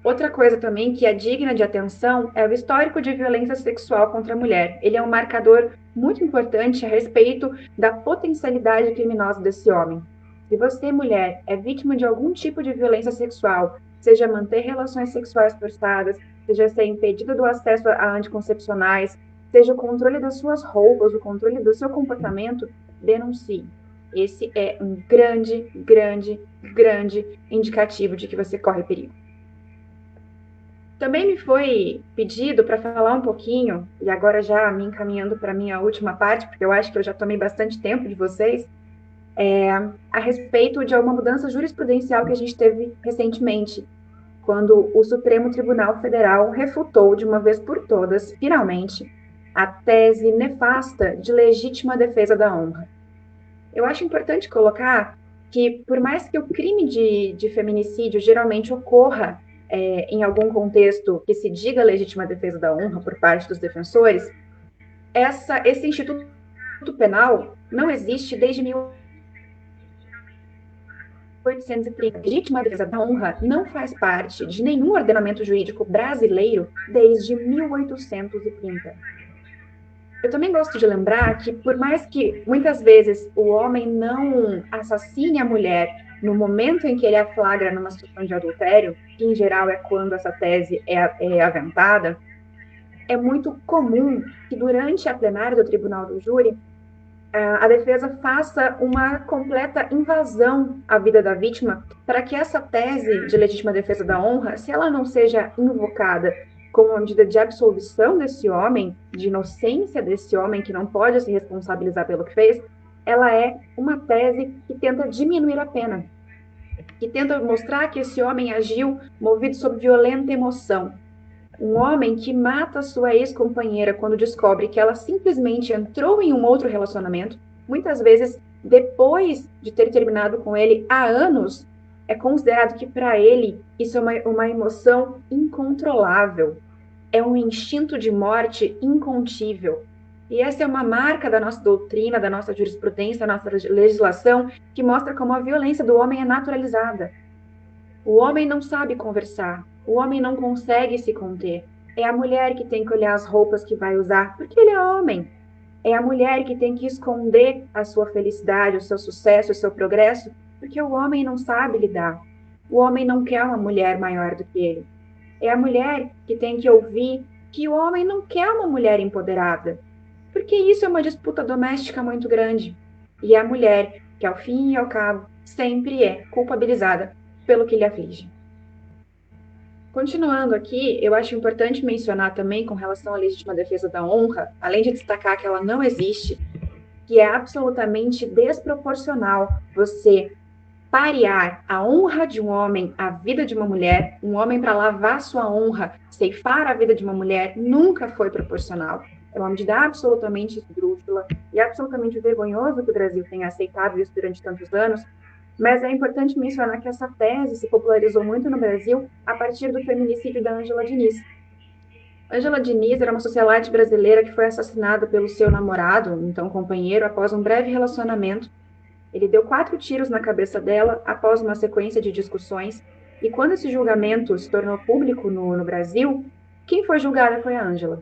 Outra coisa também que é digna de atenção é o histórico de violência sexual contra a mulher. Ele é um marcador muito importante a respeito da potencialidade criminosa desse homem. Se você, mulher, é vítima de algum tipo de violência sexual, seja manter relações sexuais forçadas, seja ser impedida do acesso a anticoncepcionais, seja o controle das suas roupas, o controle do seu comportamento, denuncie. Esse é um grande, grande, grande indicativo de que você corre perigo. Também me foi pedido para falar um pouquinho, e agora já me encaminhando para a minha última parte, porque eu acho que eu já tomei bastante tempo de vocês, a respeito de uma mudança jurisprudencial que a gente teve recentemente, quando o Supremo Tribunal Federal refutou de uma vez por todas, finalmente, a tese nefasta de legítima defesa da honra. Eu acho importante colocar que, por mais que o crime de feminicídio geralmente ocorra em algum contexto que se diga legítima defesa da honra por parte dos defensores, esse instituto penal não existe desde 1830. Legítima defesa da honra não faz parte de nenhum ordenamento jurídico brasileiro desde 1830. Eu também gosto de lembrar que, por mais que muitas vezes o homem não assassine a mulher no momento em que ele a flagra numa situação de adultério, que em geral é quando essa tese é aventada, é muito comum que durante a plenária do Tribunal do Júri, a defesa faça uma completa invasão à vida da vítima para que essa tese de legítima defesa da honra, se ela não seja invocada como uma medida de absolvição desse homem, de inocência desse homem que não pode se responsabilizar pelo que fez, ela é uma tese que tenta diminuir a pena, que tenta mostrar que esse homem agiu movido sob violenta emoção. Um homem que mata sua ex-companheira quando descobre que ela simplesmente entrou em um outro relacionamento, muitas vezes depois de ter terminado com ele há anos, é considerado que para ele isso é uma emoção incontrolável, é um instinto de morte incontível. E essa é uma marca da nossa doutrina, da nossa jurisprudência, da nossa legislação, que mostra como a violência do homem é naturalizada. O homem não sabe conversar, o homem não consegue se conter. É a mulher que tem que olhar as roupas que vai usar, porque ele é homem. É a mulher que tem que esconder a sua felicidade, o seu sucesso, o seu progresso, porque o homem não sabe lidar. O homem não quer uma mulher maior do que ele. É a mulher que tem que ouvir que o homem não quer uma mulher empoderada, porque isso é uma disputa doméstica muito grande. E é a mulher que, ao fim e ao cabo, sempre é culpabilizada pelo que lhe aflige. Continuando aqui, eu acho importante mencionar também, com relação à legítima defesa da honra, além de destacar que ela não existe, que é absolutamente desproporcional você parear a honra de um homem à vida de uma mulher, um homem para lavar sua honra, ceifar a vida de uma mulher, nunca foi proporcional. É uma medida absolutamente esdrúxula e absolutamente vergonhoso que o Brasil tenha aceitado isso durante tantos anos, mas é importante mencionar que essa tese se popularizou muito no Brasil a partir do feminicídio da Ângela Diniz. Ângela Diniz era uma socialite brasileira que foi assassinada pelo seu namorado, então companheiro, após um breve relacionamento. Ele deu 4 tiros na cabeça dela após uma sequência de discussões, e quando esse julgamento se tornou público no Brasil, quem foi julgada foi a Ângela.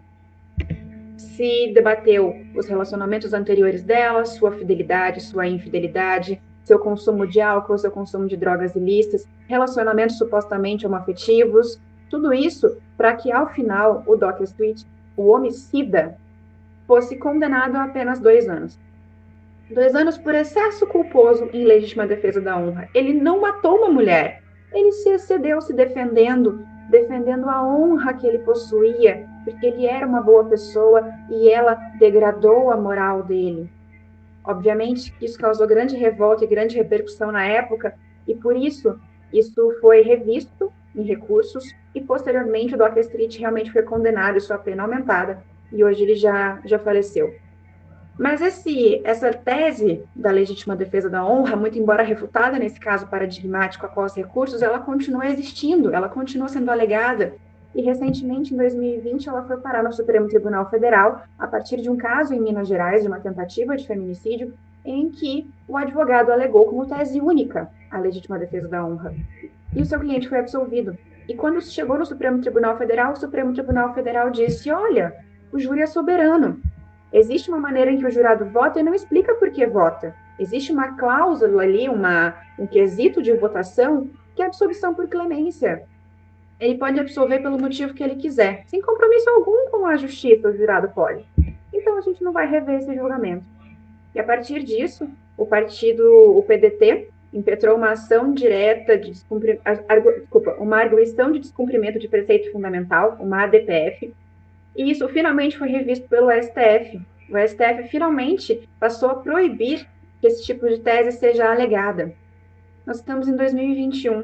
Se debateu os relacionamentos anteriores dela, sua fidelidade, sua infidelidade, seu consumo de álcool, seu consumo de drogas ilícitas, relacionamentos supostamente homoafetivos, tudo isso para que, ao final, o Dr. Street, o homicida, fosse condenado a apenas 2 anos. 2 anos por excesso culposo em legítima defesa da honra. Ele não matou uma mulher, ele se excedeu se defendendo a honra que ele possuía, porque ele era uma boa pessoa e ela degradou a moral dele. Obviamente, isso causou grande revolta e grande repercussão na época, e por isso foi revisto em recursos, e posteriormente o Dr. Street realmente foi condenado e sua pena aumentada, e hoje ele já faleceu. Mas essa tese da legítima defesa da honra, muito embora refutada nesse caso paradigmático após recursos, ela continua existindo, ela continua sendo alegada. E recentemente, em 2020, ela foi parar no Supremo Tribunal Federal a partir de um caso em Minas Gerais, de uma tentativa de feminicídio, em que o advogado alegou como tese única a legítima defesa da honra. E o seu cliente foi absolvido. E quando chegou no Supremo Tribunal Federal, o Supremo Tribunal Federal disse, olha, o júri é soberano. Existe uma maneira em que o jurado vota e não explica por que vota. Existe uma cláusula ali, um quesito de votação, que é a absolvição por clemência. Ele pode absolver pelo motivo que ele quiser, sem compromisso algum com a justiça, o jurado pode. Então, a gente não vai rever esse julgamento. E a partir disso, o PDT, impetrou uma ação direta de uma arguição de descumprimento de preceito fundamental, uma ADPF, e isso finalmente foi revisto pelo STF. O STF finalmente passou a proibir que esse tipo de tese seja alegada. Nós estamos em 2021,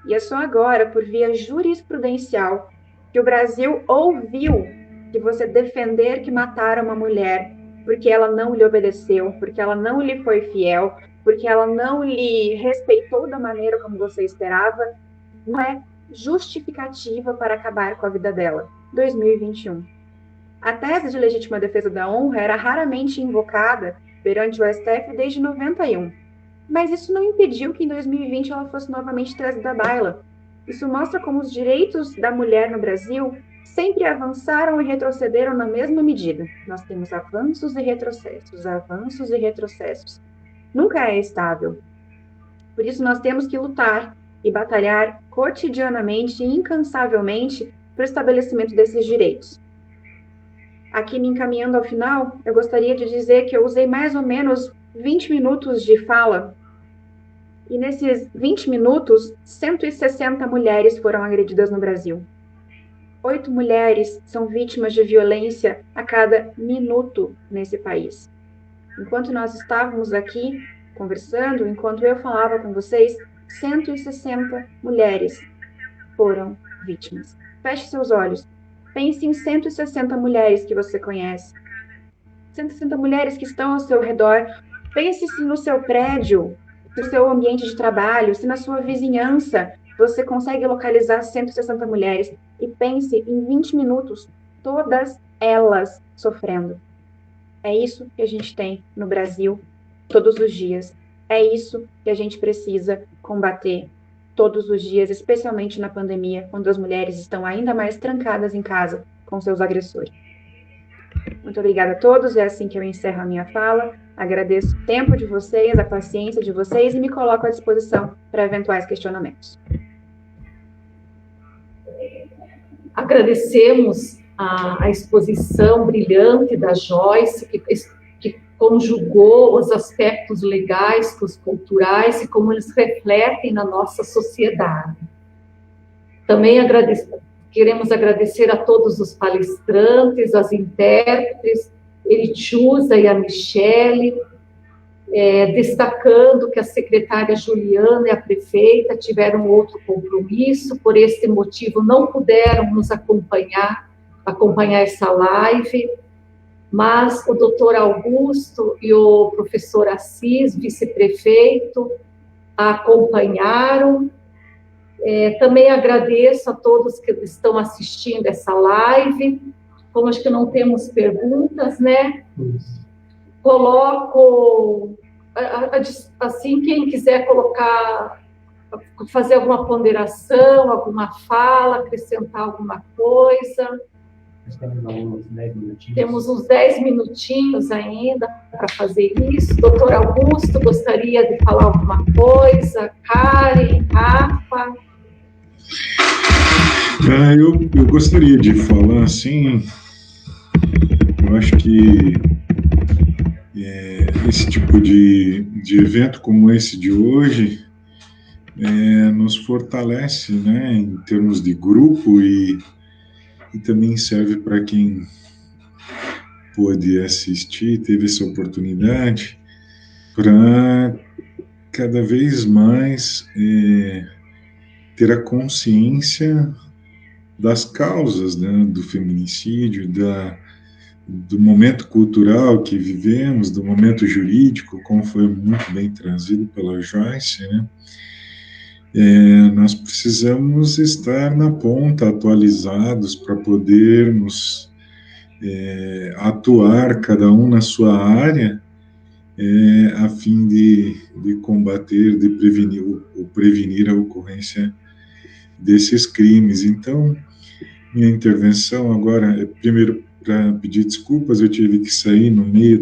e é só agora, por via jurisprudencial, que o Brasil ouviu que você defender que mataram uma mulher porque ela não lhe obedeceu, porque ela não lhe foi fiel, porque ela não lhe respeitou da maneira como você esperava, não é justificativa para acabar com a vida dela. 2021. A tese de legítima defesa da honra era raramente invocada perante o STF desde 91. Mas isso não impediu que em 2020 ela fosse novamente trazida à baila. Isso mostra como os direitos da mulher no Brasil sempre avançaram e retrocederam na mesma medida. Nós temos avanços e retrocessos, avanços e retrocessos. Nunca é estável. Por isso nós temos que lutar e batalhar cotidianamente e incansavelmente para o estabelecimento desses direitos. Aqui, me encaminhando ao final, eu gostaria de dizer que eu usei mais ou menos 20 minutos de fala, e nesses 20 minutos, 160 mulheres foram agredidas no Brasil. 8 mulheres são vítimas de violência a cada minuto nesse país. Enquanto nós estávamos aqui conversando, enquanto eu falava com vocês, 160 mulheres foram vítimas. Feche seus olhos. Pense em 160 mulheres que você conhece. 160 mulheres que estão ao seu redor. Pense se no seu prédio, no seu ambiente de trabalho, se na sua vizinhança você consegue localizar 160 mulheres. E pense em 20 minutos, todas elas sofrendo. É isso que a gente tem no Brasil todos os dias. É isso que a gente precisa combater todos os dias, especialmente na pandemia, quando as mulheres estão ainda mais trancadas em casa com seus agressores. Muito obrigada a todos, é assim que eu encerro a minha fala. Agradeço o tempo de vocês, a paciência de vocês e me coloco à disposição para eventuais questionamentos. Agradecemos a exposição brilhante da Joyce, que conjugou os aspectos legais com os culturais e como eles refletem na nossa sociedade. Também queremos agradecer a todos os palestrantes, as intérpretes, Erichusa e a Michele, destacando que a secretária Juliana e a prefeita tiveram outro compromisso, por esse motivo não puderam nos acompanhar essa live, mas o doutor Augusto e o professor Assis, vice-prefeito, a acompanharam. Também agradeço a todos que estão assistindo essa live. Como acho que não temos perguntas, né? Coloco, assim, quem quiser fazer alguma ponderação, alguma fala, acrescentar alguma coisa. Temos uns 10 minutinhos ainda para fazer isso. Doutor Augusto, gostaria de falar alguma coisa? Karen, Rafa? Eu gostaria de falar, assim, eu acho que esse tipo de evento como esse de hoje nos fortalece, né, em termos de grupo e também serve para quem pôde assistir, teve essa oportunidade, para cada vez mais ter a consciência das causas, né, do feminicídio, do momento cultural que vivemos, do momento jurídico, como foi muito bem trazido pela Joyce, né? Nós precisamos estar na ponta, atualizados, para podermos atuar, cada um na sua área, a fim de combater, de prevenir a ocorrência desses crimes. Então, minha intervenção agora é, primeiro, para pedir desculpas, eu tive que sair no meio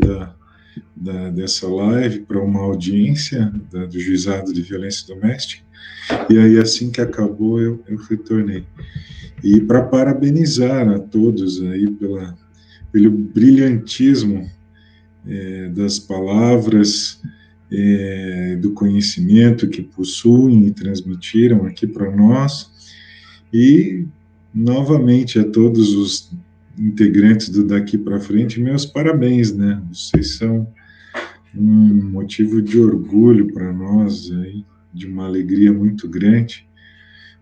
dessa live para uma audiência do Juizado de Violência Doméstica, e aí, assim que acabou, eu retornei. E para parabenizar a todos aí pelo brilhantismo das palavras, do conhecimento que possuem e transmitiram aqui para nós, e novamente a todos os integrantes do Daqui para Frente, meus parabéns, né? Vocês são um motivo de orgulho para nós, aí, de uma alegria muito grande.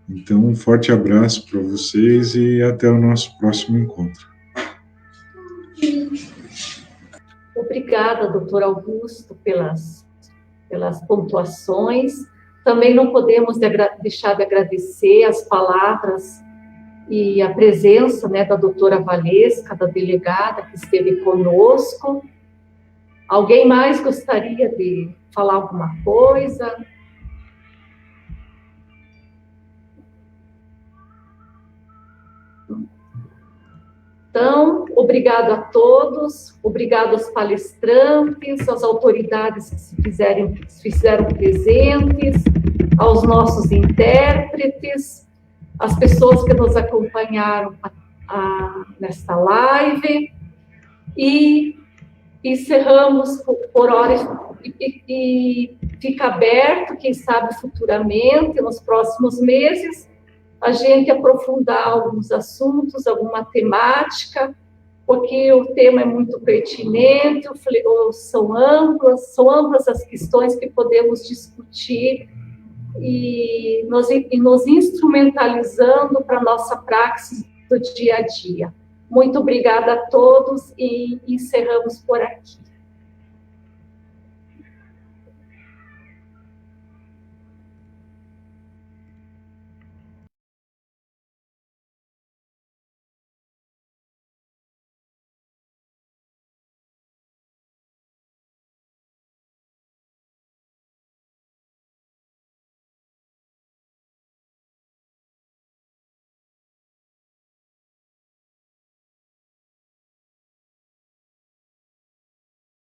Então, um forte abraço para vocês e até o nosso próximo encontro. Obrigada, doutor Augusto, pelas pontuações. Também não podemos deixar de agradecer as palavras e a presença, né, da doutora Valesca, da delegada que esteve conosco. Alguém mais gostaria de falar alguma coisa? Então, obrigado a todos, obrigado aos palestrantes, às autoridades que se fizeram presentes, aos nossos intérpretes, às pessoas que nos acompanharam nesta live, e encerramos por horas, e fica aberto, quem sabe futuramente, nos próximos meses, a gente aprofundar alguns assuntos, alguma temática, porque o tema é muito pertinente, são amplas as questões que podemos discutir e nos instrumentalizando para a nossa praxis do dia a dia. Muito obrigada a todos e encerramos por aqui.